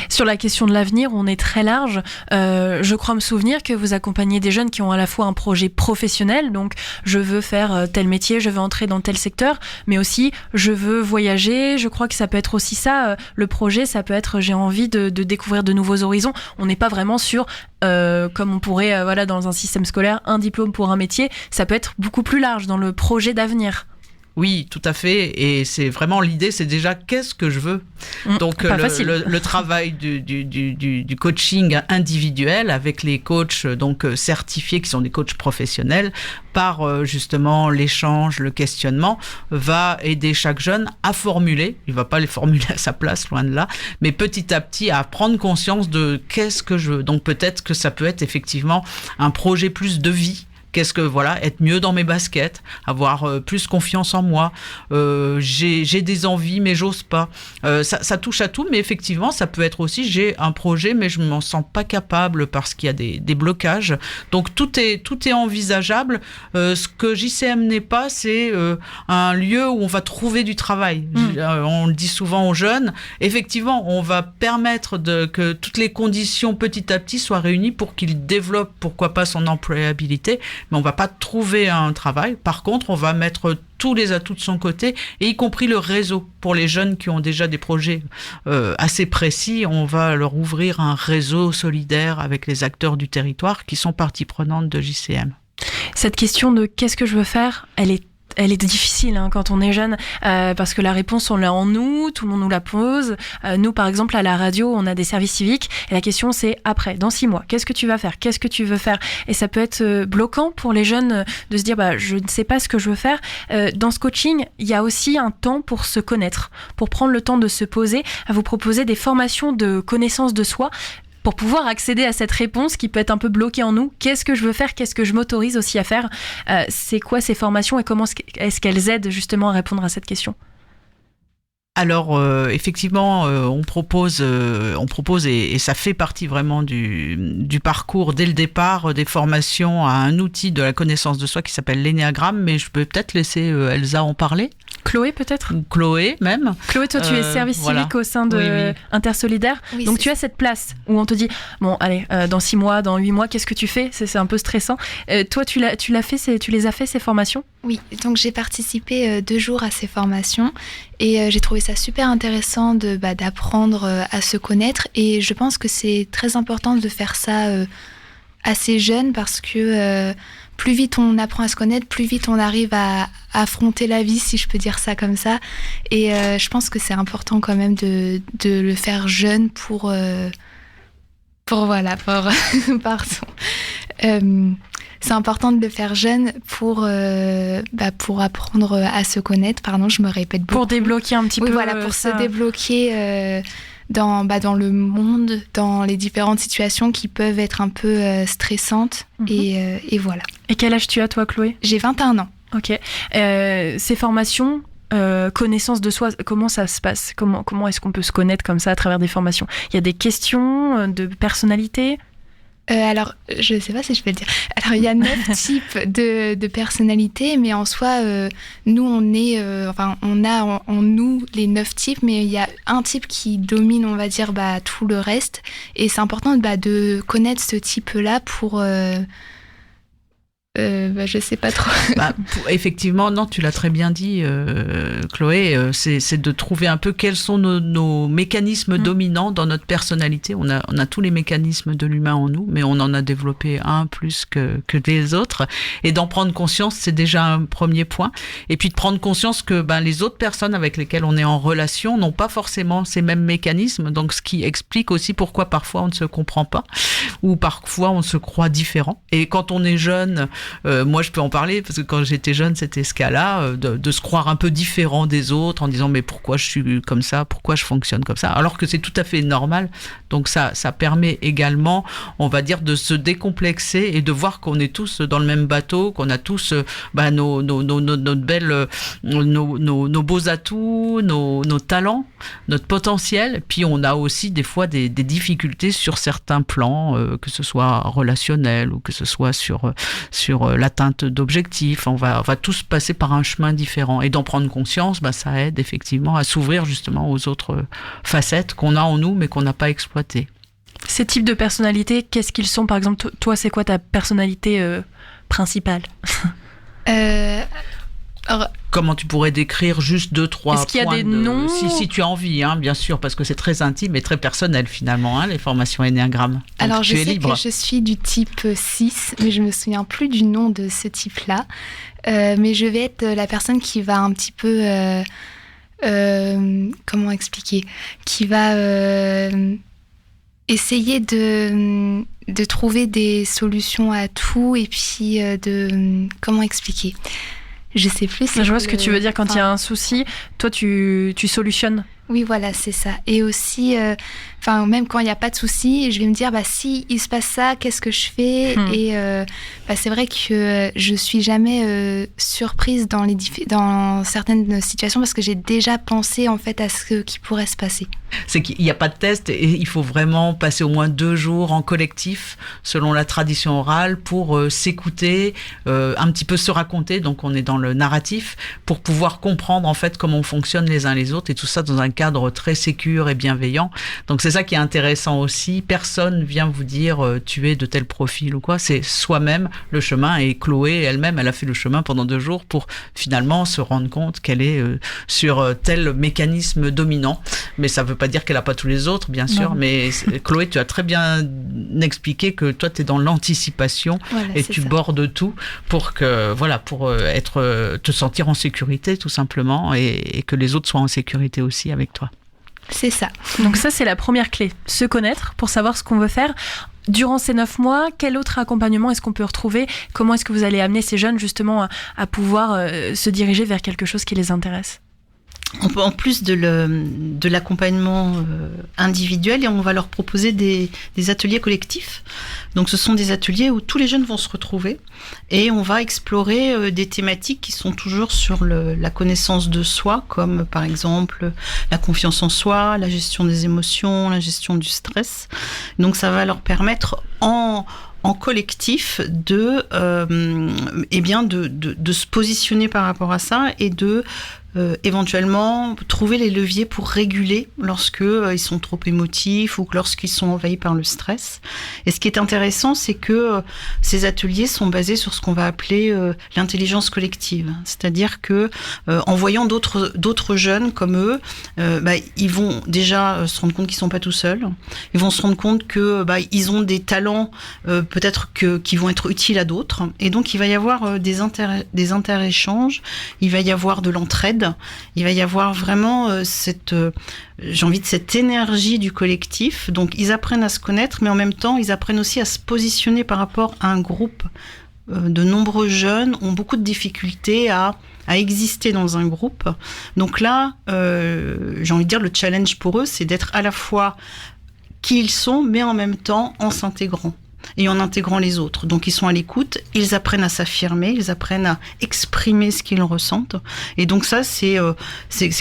Sur la question de l'avenir, on est très large. Je crois me souvenir que vous accompagnez des jeunes qui ont à la fois un projet professionnel, donc je veux faire tel métier, je veux entrer dans tel secteur, mais aussi je veux voyager. Je crois que ça peut être aussi ça, le projet, ça peut être j'ai envie de découvrir de nouveaux horizons. On n'est pas vraiment sur, comme on pourrait dans un système scolaire, un diplôme pour un métier. Ça peut être beaucoup plus large dans le projet d'avenir. Oui, tout à fait. Et c'est vraiment l'idée, c'est déjà qu'est-ce que je veux. Donc le travail du coaching individuel avec les coachs certifiés qui sont des coachs professionnels par justement l'échange, le questionnement va aider chaque jeune à formuler. Il va pas les formuler à sa place, loin de là, mais petit à petit à prendre conscience de qu'est-ce que je veux. Donc peut-être que ça peut être effectivement un projet plus de vie. Qu'est-ce que être mieux dans mes baskets, avoir plus confiance en moi, j'ai des envies mais j'ose pas. Ça touche à tout, mais effectivement ça peut être aussi j'ai un projet mais je m'en sens pas capable parce qu'il y a des blocages. Donc tout est envisageable. Ce que JCM n'est pas, c'est un lieu où on va trouver du travail. On le dit souvent aux jeunes. Effectivement, on va permettre que toutes les conditions petit à petit soient réunies pour qu'ils développent pourquoi pas son employabilité. Mais on va pas trouver un travail. Par contre, on va mettre tous les atouts de son côté, et y compris le réseau. Pour les jeunes qui ont déjà des projets assez précis, on va leur ouvrir un réseau solidaire avec les acteurs du territoire qui sont partie prenante de JCM. Cette question de qu'est-ce que je veux faire, elle est difficile quand on est jeune, parce que la réponse, on l'a en nous, tout le monde nous la pose. Nous, par exemple, à la radio, on a des services civiques, et la question, c'est après, dans 6 mois, qu'est-ce que tu vas faire? Qu'est-ce que tu veux faire? Et ça peut être bloquant pour les jeunes de se dire, je ne sais pas ce que je veux faire. Dans ce coaching, il y a aussi un temps pour se connaître, pour prendre le temps de se poser, à vous proposer des formations de connaissance de soi, pour pouvoir accéder à cette réponse qui peut être un peu bloquée en nous. Qu'est-ce que je veux faire ? Qu'est-ce que je m'autorise aussi à faire ? C'est quoi ces formations et comment est-ce qu'elles aident justement à répondre à cette question ? Alors effectivement, on propose et ça fait partie vraiment du parcours dès le départ des formations à un outil de la connaissance de soi qui s'appelle l'énéagramme, mais je peux peut-être laisser Elsa en parler. Chloé peut-être ? Ou Chloé même. Chloé, toi tu es service civique au sein de Intersolidaire, donc tu as cette place où on te dit bon allez dans 6 mois, dans 8 mois, qu'est-ce que tu fais ? C'est un peu stressant. Toi tu les as fait ces formations ? Oui, donc j'ai participé 2 jours à ces formations et j'ai trouvé ça super intéressant d'apprendre à se connaître, et je pense que c'est très important de faire ça assez jeune parce que plus vite on apprend à se connaître, plus vite on arrive à affronter la vie, si je peux dire ça comme ça. Et je pense que c'est important quand même de le faire jeune pour pardon. C'est important de le faire jeune pour apprendre à se connaître. Pardon, je me répète beaucoup. Pour débloquer un petit peu. Voilà, pour se débloquer dans le monde, dans les différentes situations qui peuvent être un peu stressantes. Et voilà. Et quel âge tu as toi, Chloé ? J'ai 21 ans. Ok. Ces formations, connaissance de soi, comment ça se passe ? Comment est-ce qu'on peut se connaître comme ça à travers des formations ? Il y a des questions de personnalité ? Alors, je ne sais pas si je peux le dire. Alors, il y a 9 types de personnalités, mais en soi, nous, on a en nous les 9 types, mais il y a un type qui domine, on va dire, tout le reste. Et c'est important de connaître ce type-là pour... je sais pas trop. Effectivement, non, tu l'as très bien dit, Chloé, c'est de trouver un peu quels sont nos mécanismes dominants dans notre personnalité. On a tous les mécanismes de l'humain en nous, mais on en a développé un plus que les autres. Et d'en prendre conscience, c'est déjà un premier point. Et puis de prendre conscience que les autres personnes avec lesquelles on est en relation n'ont pas forcément ces mêmes mécanismes. Donc, ce qui explique aussi pourquoi parfois on ne se comprend pas ou parfois on se croit différent. Et quand on est jeune... moi je peux en parler parce que quand j'étais jeune c'était ce cas-là, de se croire un peu différent des autres en disant mais pourquoi je suis comme ça, pourquoi je fonctionne comme ça, alors que c'est tout à fait normal. Donc ça permet également, on va dire, de se décomplexer et de voir qu'on est tous dans le même bateau, qu'on a tous nos beaux atouts, nos talents, notre potentiel, puis on a aussi des fois des difficultés sur certains plans, que ce soit relationnel ou que ce soit sur l'atteinte d'objectifs. On va tous passer par un chemin différent. Et d'en prendre conscience, ça aide effectivement à s'ouvrir justement aux autres facettes qu'on a en nous, mais qu'on n'a pas exploitées. Ces types de personnalités, qu'est-ce qu'ils sont ? Par exemple, toi, c'est quoi ta personnalité principale ? Comment tu pourrais décrire juste 2-3 points ? Est-ce qu'il y a des noms ? Si tu as envie, bien sûr, parce que c'est très intime et très personnel finalement, les formations énéagramme. Alors je sais que je suis du type 6, mais je me souviens plus du nom de ce type-là. Mais je vais être la personne qui va un petit peu... comment expliquer ? Qui va essayer de trouver des solutions à tout et puis comment expliquer ? Je sais plus. Je vois ce que tu veux dire. Quand il y a un souci, toi, tu solutionnes. Oui, voilà, c'est ça. Et aussi, même quand il n'y a pas de souci, je vais me dire, si il se passe ça, qu'est-ce que je fais ? Et c'est vrai que je suis jamais surprise dans certaines situations parce que j'ai déjà pensé en fait à ce qui pourrait se passer. C'est qu'il n'y a pas de test et il faut vraiment passer au moins 2 jours en collectif, selon la tradition orale, pour s'écouter, un petit peu se raconter. Donc on est dans le narratif pour pouvoir comprendre en fait comment on fonctionne les uns les autres et tout ça dans un cadre très sécure et bienveillant. Donc c'est ça qui est intéressant aussi. Personne vient vous dire tu es de tel profil ou quoi. C'est soi-même le chemin, et Chloé elle-même, elle a fait le chemin pendant 2 jours pour finalement se rendre compte qu'elle est sur tel mécanisme dominant. Mais ça veut pas dire qu'elle a pas tous les autres, bien sûr. Mais Chloé, tu as très bien expliqué que toi tu es dans l'anticipation, et tu bordes tout pour que pour te sentir en sécurité tout simplement, et que les autres soient en sécurité aussi avec toi. C'est ça. Donc ça, c'est la première clé. Se connaître pour savoir ce qu'on veut faire. Durant ces 9 mois, quel autre accompagnement est-ce qu'on peut retrouver ? Comment est-ce que vous allez amener ces jeunes justement à pouvoir se diriger vers quelque chose qui les intéresse ? en plus de l'accompagnement individuel, et on va leur proposer des ateliers collectifs. Donc ce sont des ateliers où tous les jeunes vont se retrouver et on va explorer des thématiques qui sont toujours sur la connaissance de soi, comme par exemple la confiance en soi, la gestion des émotions, la gestion du stress. Donc ça va leur permettre en collectif de se positionner par rapport à ça et de éventuellement trouver les leviers pour réguler lorsque ils sont trop émotifs ou lorsqu'ils sont envahis par le stress. Et ce qui est intéressant, c'est que ces ateliers sont basés sur ce qu'on va appeler l'intelligence collective. C'est-à-dire que en voyant d'autres jeunes comme eux, ils vont déjà se rendre compte qu'ils sont pas tout seuls. Ils vont se rendre compte que ils ont des talents peut-être qui vont être utiles à d'autres. Et donc il va y avoir des interéchanges, il va y avoir de l'entraide. Il va y avoir vraiment cette énergie du collectif. Donc, ils apprennent à se connaître, mais en même temps, ils apprennent aussi à se positionner par rapport à un groupe. De nombreux jeunes ont beaucoup de difficultés à exister dans un groupe. Donc là, j'ai envie de dire, le challenge pour eux, c'est d'être à la fois qui ils sont, mais en même temps en s'intégrant. Et en intégrant les autres. Donc ils sont à l'écoute, ils apprennent à s'affirmer, ils apprennent à exprimer ce qu'ils ressentent. Et donc ça, c'est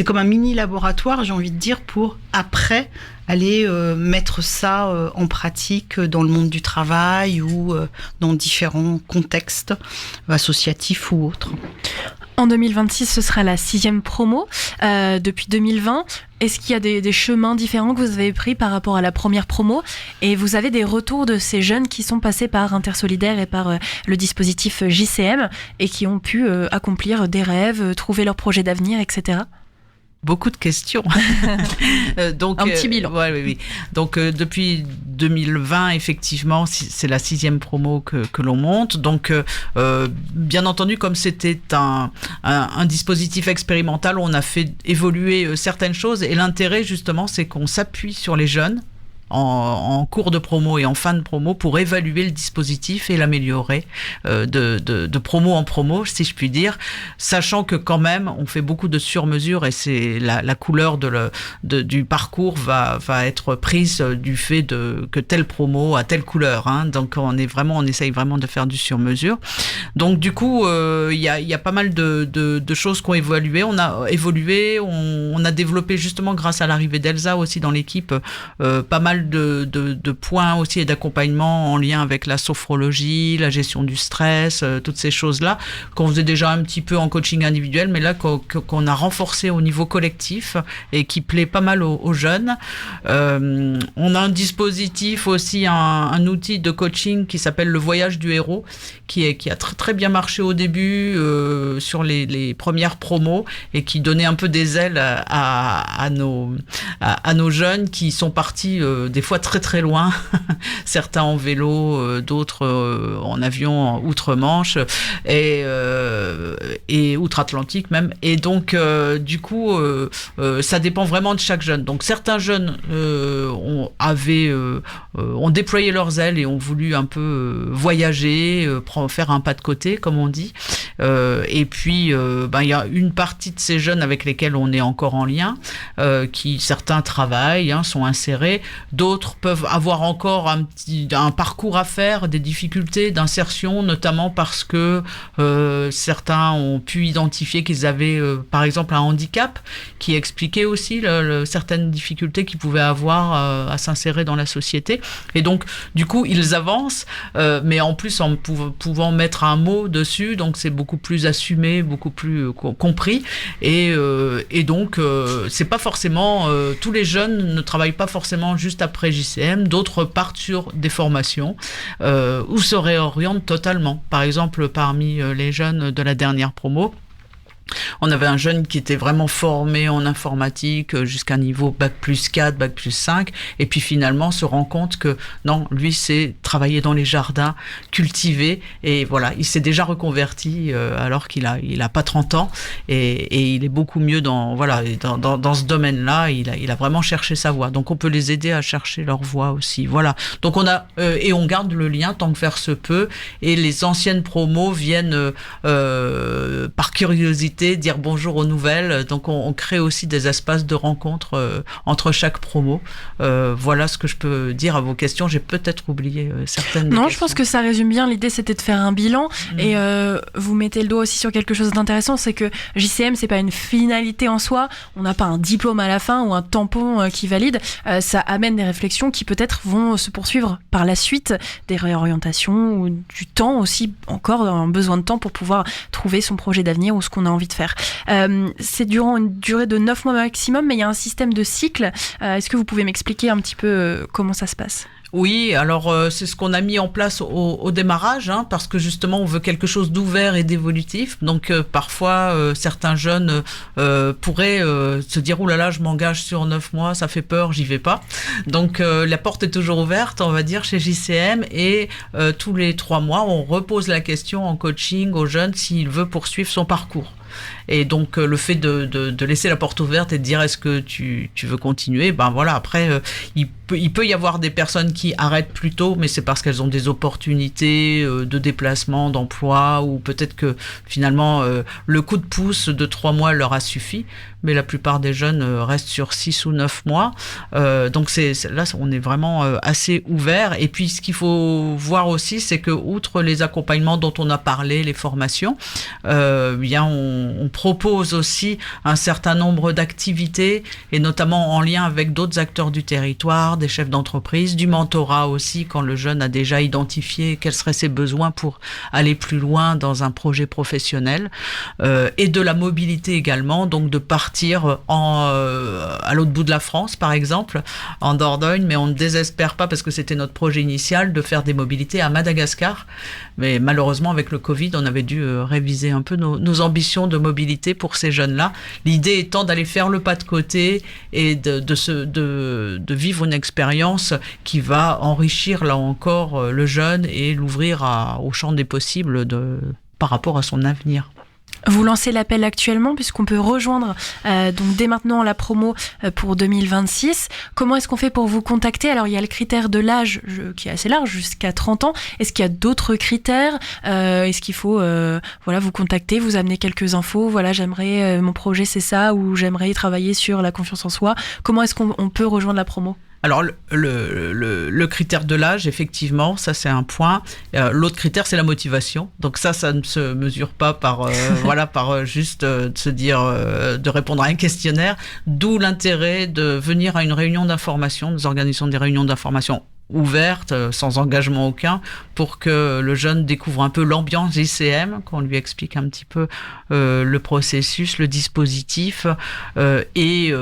comme un mini laboratoire, j'ai envie de dire, pour après aller mettre ça en pratique dans le monde du travail ou dans différents contextes associatifs ou autres. En 2026, ce sera la 6e promo depuis 2020. Est-ce qu'il y a des chemins différents que vous avez pris par rapport à la première promo? Et vous avez des retours de ces jeunes qui sont passés par Intersolidaire et par le dispositif JCM et qui ont pu accomplir des rêves, trouver leur projet d'avenir, etc. Beaucoup de questions. Donc, un petit bilan. Oui. Donc, depuis 2020, effectivement, c'est la 6e promo que l'on monte. Donc, bien entendu, comme c'était un dispositif expérimental, on a fait évoluer certaines choses. Et l'intérêt, justement, c'est qu'on s'appuie sur les jeunes en cours de promo et en fin de promo pour évaluer le dispositif et l'améliorer de promo en promo, si je puis dire, sachant que quand même on fait beaucoup de sur-mesure et c'est la couleur du parcours va être prise du fait que telle promo a telle couleur, hein. Donc on essaye vraiment de faire du sur-mesure. Donc du coup il y a pas mal de choses qu'on évolué. On a développé justement grâce à l'arrivée d'Elsa aussi dans l'équipe pas mal de points aussi et d'accompagnement en lien avec la sophrologie, la gestion du stress, toutes ces choses-là qu'on faisait déjà un petit peu en coaching individuel, mais là qu'on a renforcé au niveau collectif et qui plaît pas mal aux jeunes. On a un dispositif aussi, un outil de coaching qui s'appelle le voyage du héros, qui a très, très bien marché au début sur les premières promos et qui donnait un peu des ailes à nos jeunes qui sont partis des fois très très loin, certains en vélo, d'autres en avion outre-Manche et outre-Atlantique même. Et donc du coup ça dépend vraiment de chaque jeune. Donc certains jeunes ont déployé leurs ailes et ont voulu un peu voyager, faire un pas de côté comme on dit. Et puis il y a une partie de ces jeunes avec lesquels on est encore en lien, qui certains travaillent, sont insérés, d'autres peuvent avoir encore un parcours à faire, des difficultés d'insertion, notamment parce que certains ont pu identifier qu'ils avaient par exemple un handicap qui expliquait aussi certaines difficultés qu'ils pouvaient avoir à s'insérer dans la société. Et donc du coup ils avancent, mais en plus en pouvant mettre un mot dessus, donc c'est beaucoup plus assumé, beaucoup plus compris. Et donc c'est pas forcément tous les jeunes ne travaillent pas forcément juste après JCM, d'autres partent sur des formations ou se réorientent totalement. Par exemple, parmi les jeunes de la dernière promo, on avait un jeune qui était vraiment formé en informatique jusqu'à niveau Bac+4, Bac+5, et puis finalement se rend compte que non, lui c'est travailler dans les jardins, cultiver, et voilà, il s'est déjà reconverti alors qu'il a pas 30 ans, et il est beaucoup mieux dans ce domaine-là, il a vraiment cherché sa voie. Donc on peut les aider à chercher leur voie aussi. Voilà. Donc on a et on garde le lien tant que faire se peut, et les anciennes promos viennent par curiosité discuter, dire bonjour aux nouvelles. Donc on crée aussi des espaces de rencontre entre chaque promo. Voilà ce que je peux dire à vos questions. J'ai peut-être oublié certaines. Non, je pense que ça résume bien. L'idée, c'était de faire un bilan. Et vous mettez le doigt aussi sur quelque chose d'intéressant, c'est que JCM, c'est pas une finalité en soi. On n'a pas un diplôme à la fin ou un tampon qui valide. Ça amène des réflexions qui peut-être vont se poursuivre par la suite, des réorientations ou du temps aussi, encore un besoin de temps pour pouvoir trouver son projet d'avenir ou ce qu'on a envie de faire. C'est durant une durée de 9 mois maximum, mais il y a un système de cycle. Est-ce que vous pouvez m'expliquer un petit peu comment ça se passe ? Oui, alors c'est ce qu'on a mis en place au démarrage, parce que justement on veut quelque chose d'ouvert et d'évolutif. Donc parfois certains jeunes pourraient se dire « Ouh là là, je m'engage sur 9 mois, ça fait peur, j'y vais pas ». Donc la porte est toujours ouverte, on va dire, chez JCM, et tous les 3 mois, on repose la question en coaching aux jeunes s'il veut poursuivre son parcours. Et donc le fait de laisser la porte ouverte et de dire est-ce que tu veux continuer, ben voilà, après il peut y avoir des personnes qui arrêtent plus tôt, mais c'est parce qu'elles ont des opportunités de déplacement, d'emploi, ou peut-être que finalement le coup de pouce de 3 mois leur a suffi, mais la plupart des jeunes restent sur 6 ou 9 mois. Donc là on est vraiment assez ouvert. Et puis ce qu'il faut voir aussi, c'est que outre les accompagnements dont on a parlé, les formations, bien on propose aussi un certain nombre d'activités, et notamment en lien avec d'autres acteurs du territoire, des chefs d'entreprise, du mentorat aussi, quand le jeune a déjà identifié quels seraient ses besoins pour aller plus loin dans un projet professionnel, et de la mobilité également, donc de partir à l'autre bout de la France, par exemple, en Dordogne, mais on ne désespère pas, parce que c'était notre projet initial, de faire des mobilités à Madagascar. Mais malheureusement, avec le Covid, on avait dû réviser un peu nos ambitions de mobilité pour ces jeunes-là. L'idée étant d'aller faire le pas de côté et de vivre une expérience qui va enrichir, là encore, le jeune et l'ouvrir au champ des possibles par rapport à son avenir. Vous lancez l'appel actuellement, puisqu'on peut rejoindre donc dès maintenant la promo pour 2026. Comment est-ce qu'on fait pour vous contacter ? Alors il y a le critère de l'âge qui est assez large, jusqu'à 30 ans. Est-ce qu'il y a d'autres critères ? Est-ce qu'il faut vous contacter, vous amener quelques infos ? Voilà, j'aimerais, mon projet c'est ça, ou j'aimerais travailler sur la confiance en soi. Comment est-ce qu'on peut rejoindre la promo ? Alors le critère de l'âge, effectivement, ça c'est un point. L'autre critère, c'est la motivation. Donc ça ne se mesure pas par juste de se dire de répondre à un questionnaire. D'où l'intérêt de venir à une réunion d'information. Nous organisons des réunions d'information ouvertes, sans engagement aucun, pour que le jeune découvre un peu l'ambiance JCM, qu'on lui explique un petit peu le processus, le dispositif, et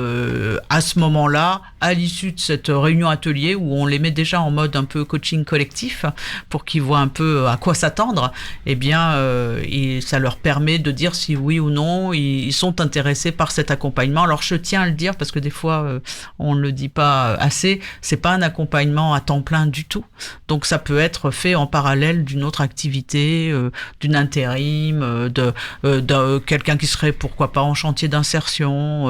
à ce moment-là, à l'issue de cette réunion atelier, où on les met déjà en mode un peu coaching collectif, pour qu'ils voient un peu à quoi s'attendre, eh bien, et ça leur permet de dire si oui ou non ils sont intéressés par cet accompagnement. Alors je tiens à le dire, parce que des fois on ne le dit pas assez, c'est pas un accompagnement à temps plein du tout. Donc ça peut être fait en parallèle d'une autre activité, d'une intérim, de quelqu'un qui serait pourquoi pas en chantier d'insertion,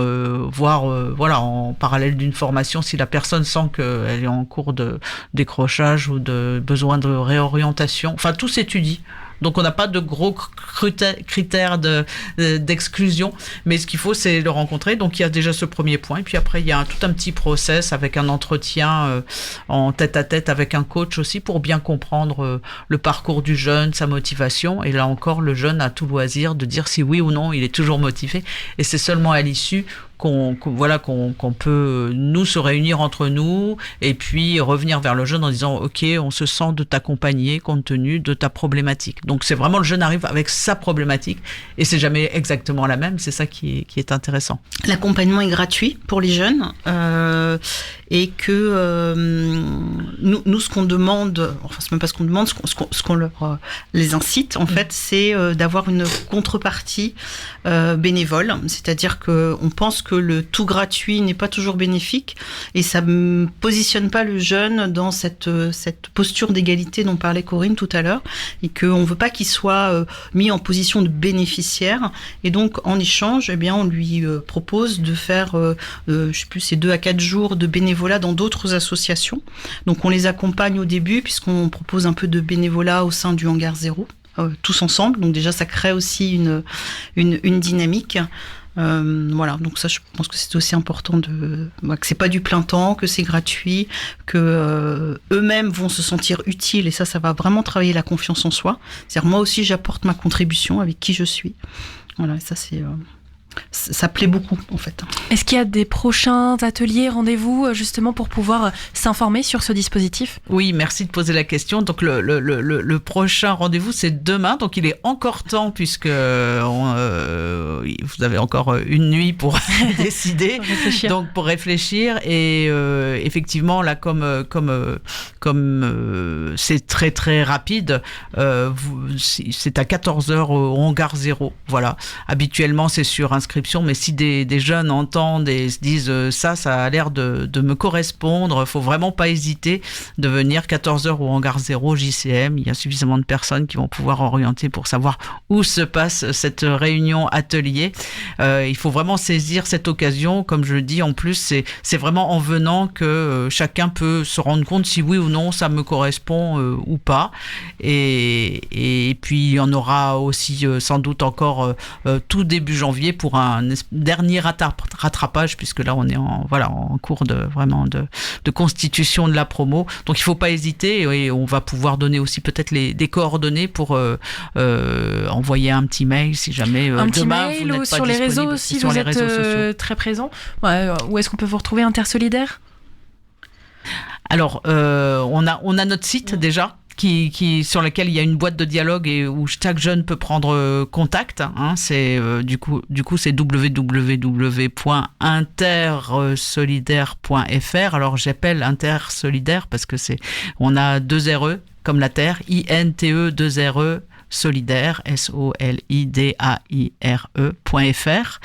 voire en parallèle d'une formation si la personne sent qu'elle est en cours de décrochage ou de besoin de réorientation. Enfin, tout s'étudie. Donc on n'a pas de gros critères d'exclusion, mais ce qu'il faut, c'est le rencontrer. Donc il y a déjà ce premier point, et puis après il y a tout un petit process avec un entretien en tête-à-tête avec un coach aussi, pour bien comprendre le parcours du jeune, sa motivation. Et là encore, le jeune a tout loisir de dire si oui ou non il est toujours motivé, et c'est seulement à l'issue qu'on peut nous se réunir entre nous et puis revenir vers le jeune en disant ok, on se sent de t'accompagner compte tenu de ta problématique. Donc c'est vraiment, le jeune arrive avec sa problématique, et c'est jamais exactement la même. C'est ça qui est intéressant. L'accompagnement est gratuit pour les jeunes, et que nous ce qu'on demande, enfin c'est même pas ce qu'on demande, ce qu'on leur les incite en fait, c'est d'avoir une contrepartie bénévole. C'est-à-dire que on pense que le tout gratuit n'est pas toujours bénéfique, et ça ne positionne pas le jeune dans cette posture d'égalité dont parlait Corinne tout à l'heure, et qu'on ne veut pas qu'il soit mis en position de bénéficiaire. Et donc en échange, eh bien, on lui propose de faire je sais plus, c'est 2 à 4 jours de bénévolat dans d'autres associations. Donc on les accompagne au début, puisqu'on propose un peu de bénévolat au sein du Hangar Zéro tous ensemble. Donc déjà, ça crée aussi une dynamique. Voilà, donc ça, je pense que c'est aussi important que c'est pas du plein temps, que c'est gratuit, que eux-mêmes vont se sentir utiles, et ça va vraiment travailler la confiance en soi. C'est-à-dire, moi aussi, j'apporte ma contribution avec qui je suis. Voilà, et ça, ça plaît beaucoup, en fait. Est-ce qu'il y a des prochains ateliers, rendez-vous, justement, pour pouvoir s'informer sur ce dispositif ? Oui, merci de poser la question. Donc, le prochain rendez-vous, c'est demain. Donc, il est encore temps, puisque vous avez encore une nuit pour décider. Donc, pour réfléchir. Et effectivement, là, comme c'est très, très rapide, c'est à 14h au Hangar 0. Voilà. Habituellement, c'est sur inscription, mais si des jeunes entendent et se disent ça a l'air de me correspondre, faut vraiment pas hésiter de venir 14h au Hangar 0 JCM. Il y a suffisamment de personnes qui vont pouvoir orienter pour savoir où se passe cette réunion atelier. Il faut vraiment saisir cette occasion. Comme je le dis, en plus, c'est vraiment en venant que chacun peut se rendre compte si oui ou non ça me correspond ou pas. Et puis il y en aura aussi sans doute encore tout début janvier pour un dernier rattrapage, puisque là on est en cours de constitution de la promo. Donc il faut pas hésiter, et on va pouvoir donner aussi peut-être des coordonnées pour envoyer un petit mail si jamais un petit demain mail vous n'êtes ou pas sur les disponible. réseaux si Sur vous les êtes réseaux sociaux. très présent. Où est-ce qu'on peut vous retrouver, Intersolidaire ? Alors on a notre site déjà, sur lequel il y a une boîte de dialogue et où chaque jeune peut prendre contact. C'est du coup c'est www.intersolidaire.fr. Alors j'appelle Intersolidaire parce que on a 2 RE comme la terre, INTE 2 RE solidaire, solidaire.fr.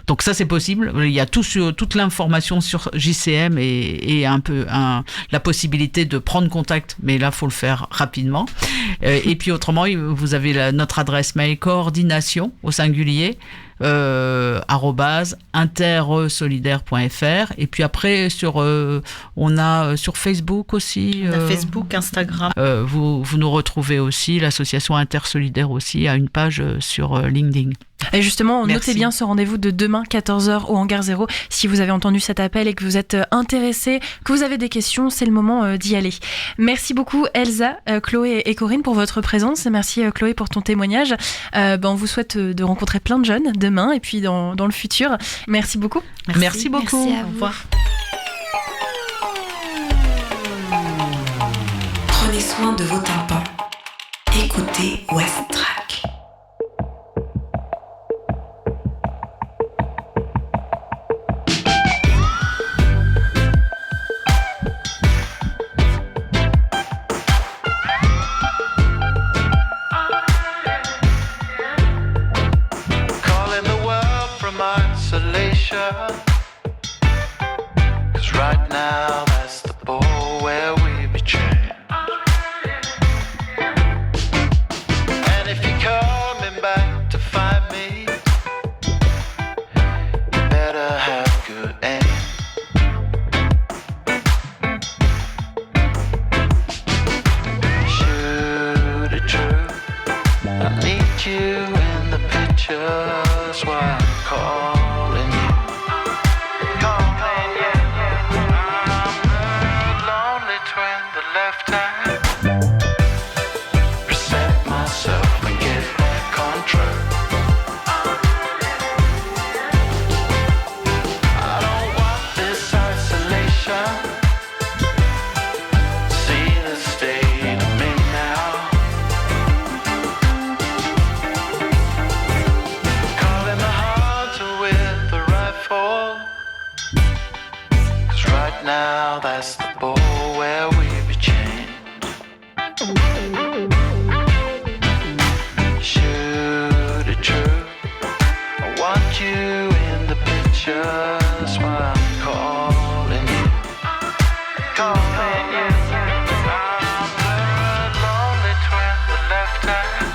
Donc ça, c'est possible. Il y a toute l'information sur JCM et un peu la possibilité de prendre contact, mais là, faut le faire rapidement. Et puis autrement, vous avez notre adresse mail coordination au singulier @intersolidaire.fr. Et puis après, on a sur Facebook aussi. Facebook, Instagram. Vous nous retrouvez aussi, l'association Intersolidaire aussi a une page sur LinkedIn. Et justement, Merci. notez bien ce rendez-vous de demain 14h au Hangar 0. Si vous avez entendu cet appel et que vous êtes intéressé, que vous avez des questions, c'est le moment d'y aller. Merci beaucoup Elsa, Chloé et Corinne pour votre présence. Merci Chloé pour ton témoignage. On vous souhaite de rencontrer plein de jeunes demain et puis dans le futur. Merci beaucoup. Merci beaucoup. Merci à Au vous. revoir. Prenez soin de vos tympans. Écoutez West Track. Calling the world from isolation. 'Cause right now that's the ball where we be chained. And if you're coming back to find me, you better have good aim. Shoot it true. I need you in the pictures while I'm calling you. Calling you. I'm the lonely twin, the left hand. Reset myself and get back on track. I don't want this isolation. See the state of me now. Calling the hunter with the rifle. 'Cause right now that's the ball where we be chained. Shoot it true. I want you in the pictures while I'm calling you. Calling you. I'm the lonely twin, the left hand.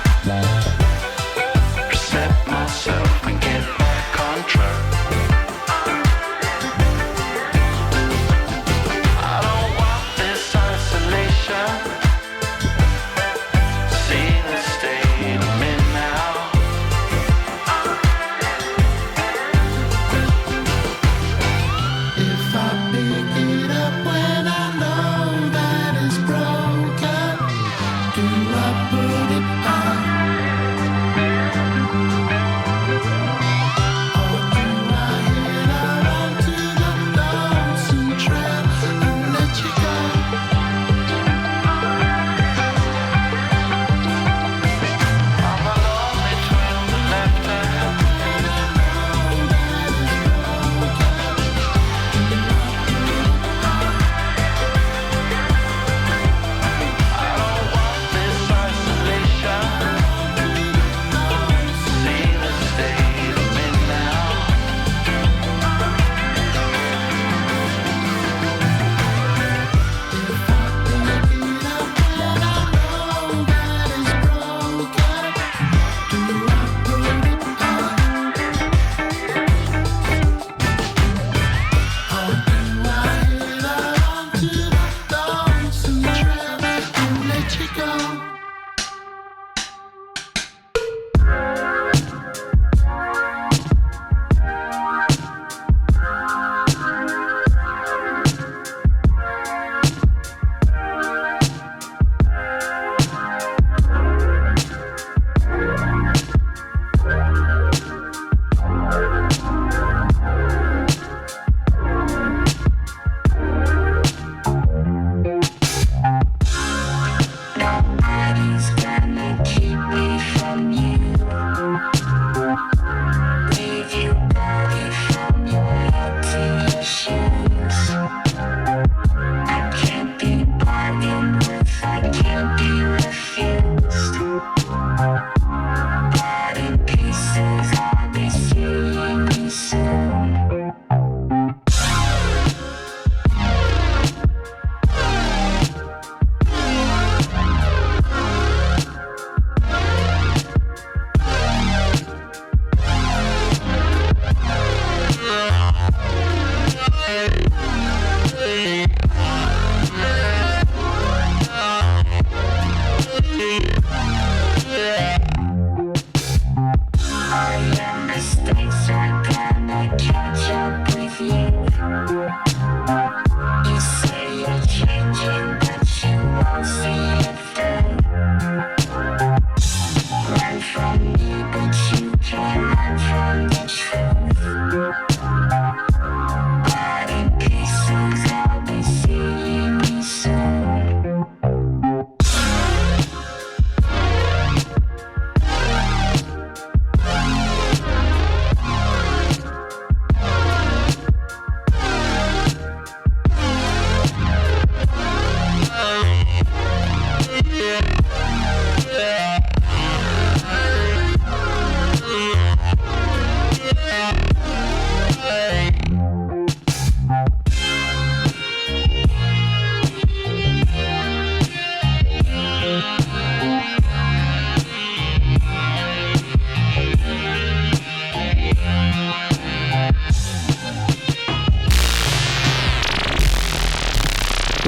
Reset myself and get back on track. I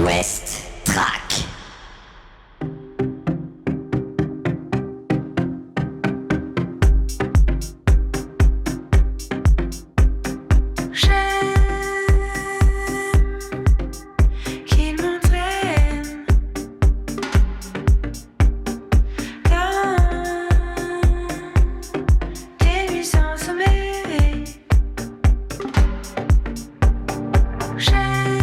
West Track. Qu'il m'entraîne dans des nuits sans sommeil. J'aime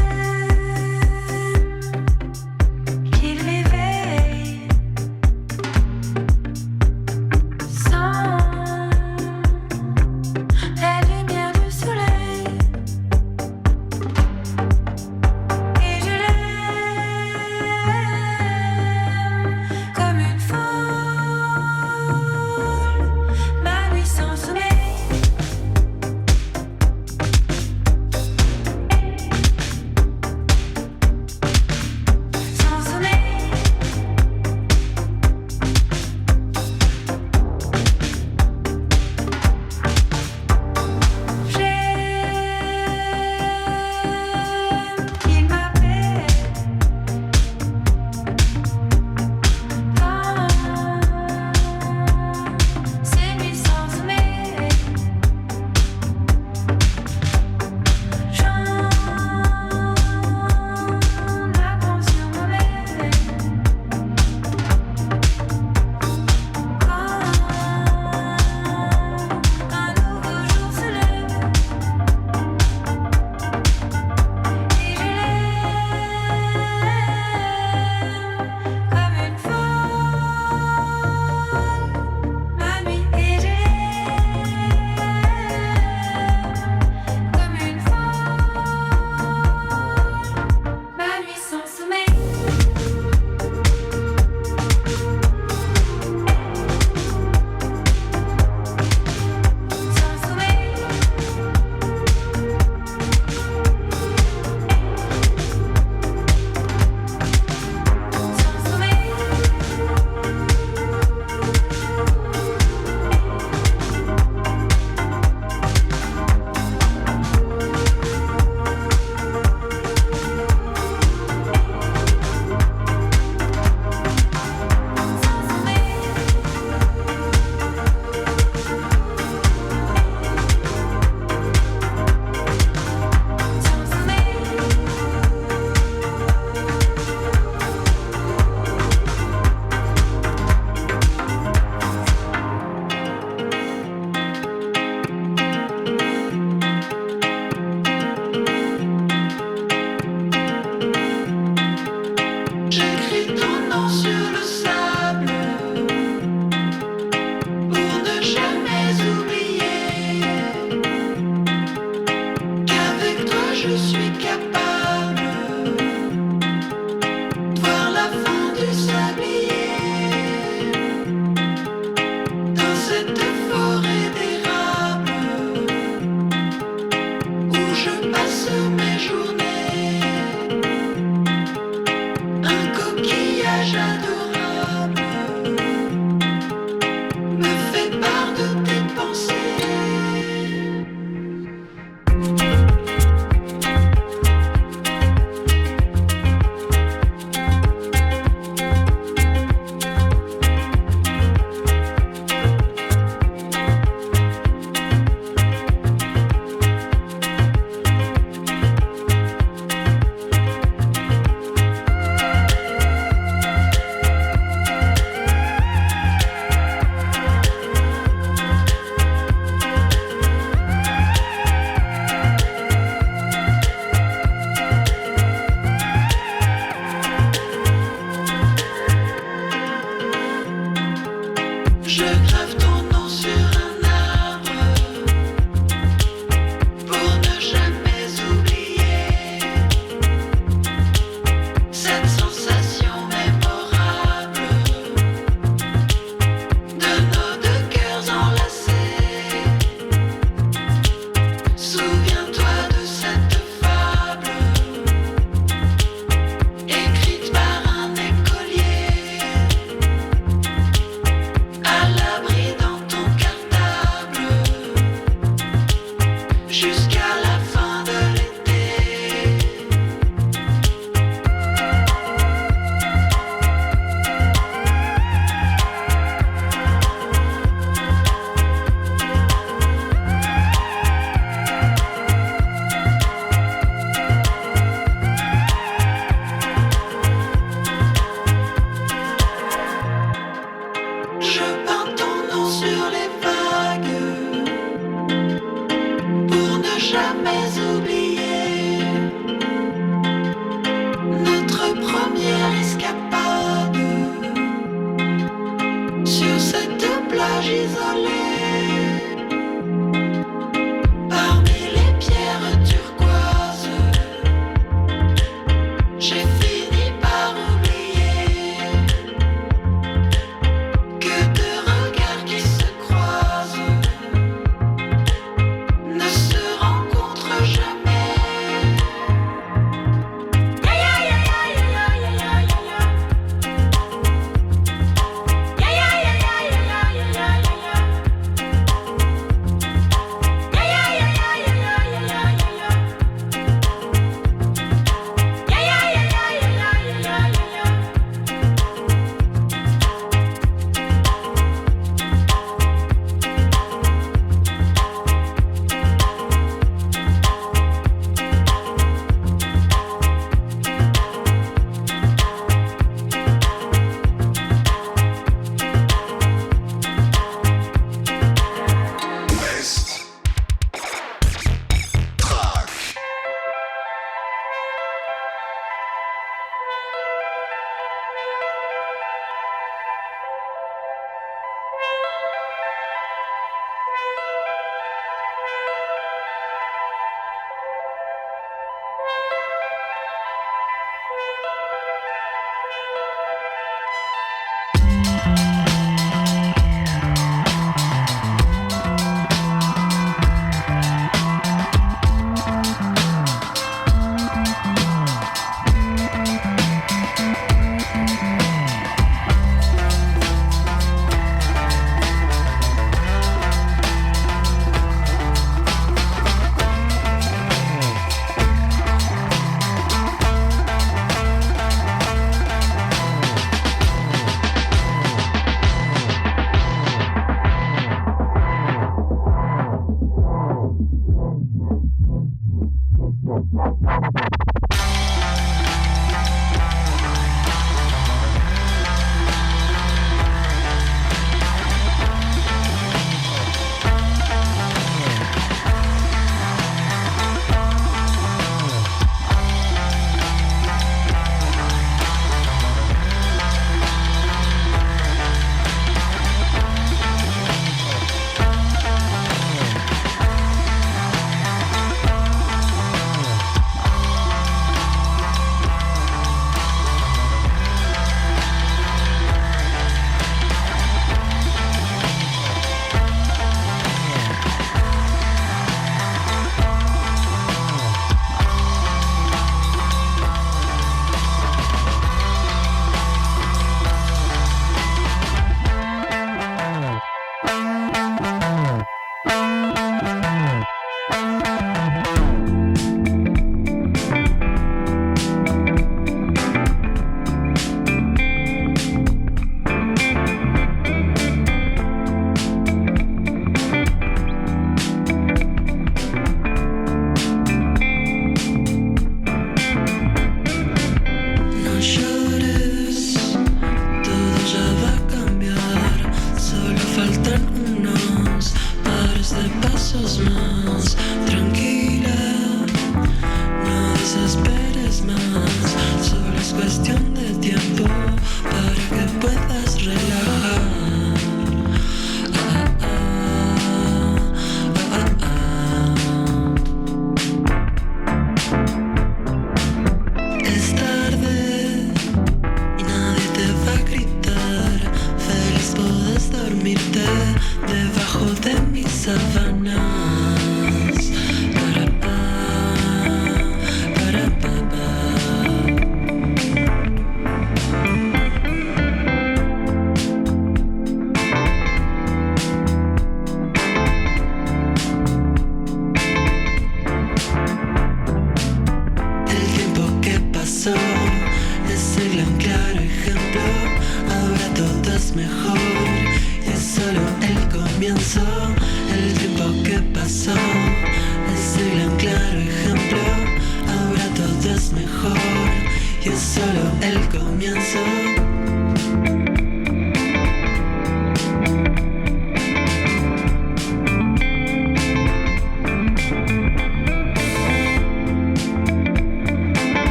es mejor y es solo el comienzo. El tiempo que pasó es el gran claro ejemplo. Ahora todo es mejor y es solo el comienzo.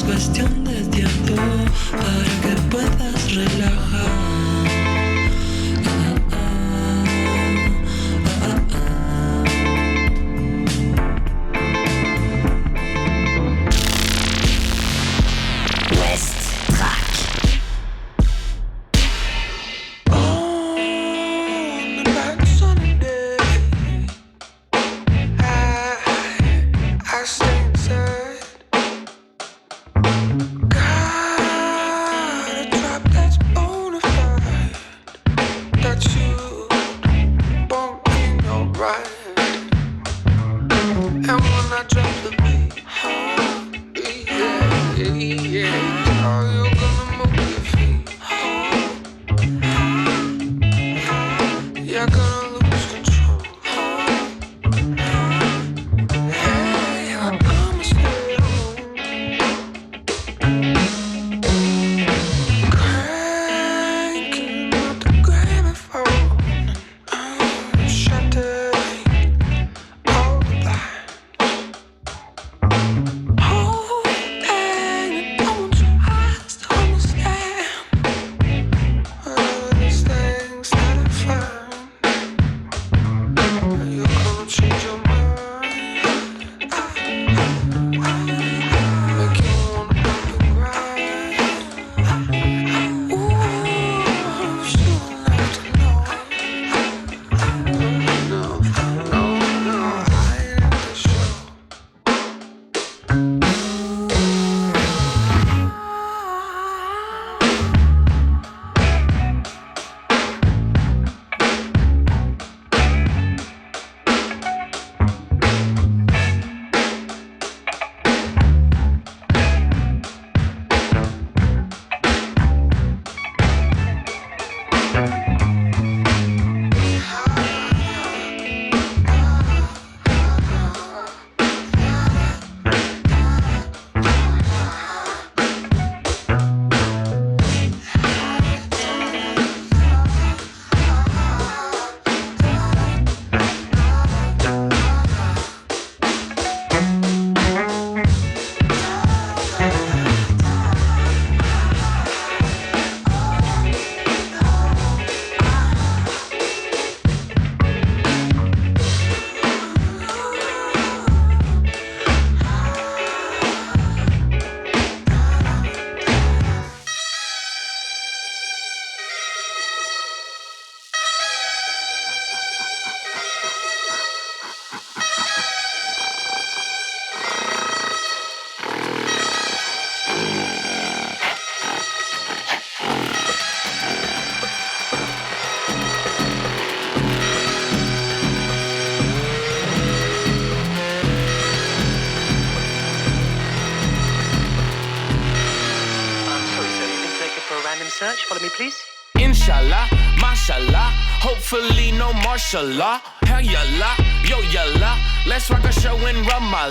Cuestión de tiempo para que puedas relajar. Search, follow me please. Inshallah, mashallah, hopefully no martial law. Hell yalla, yo yalla, let's rock a show in Ramallah.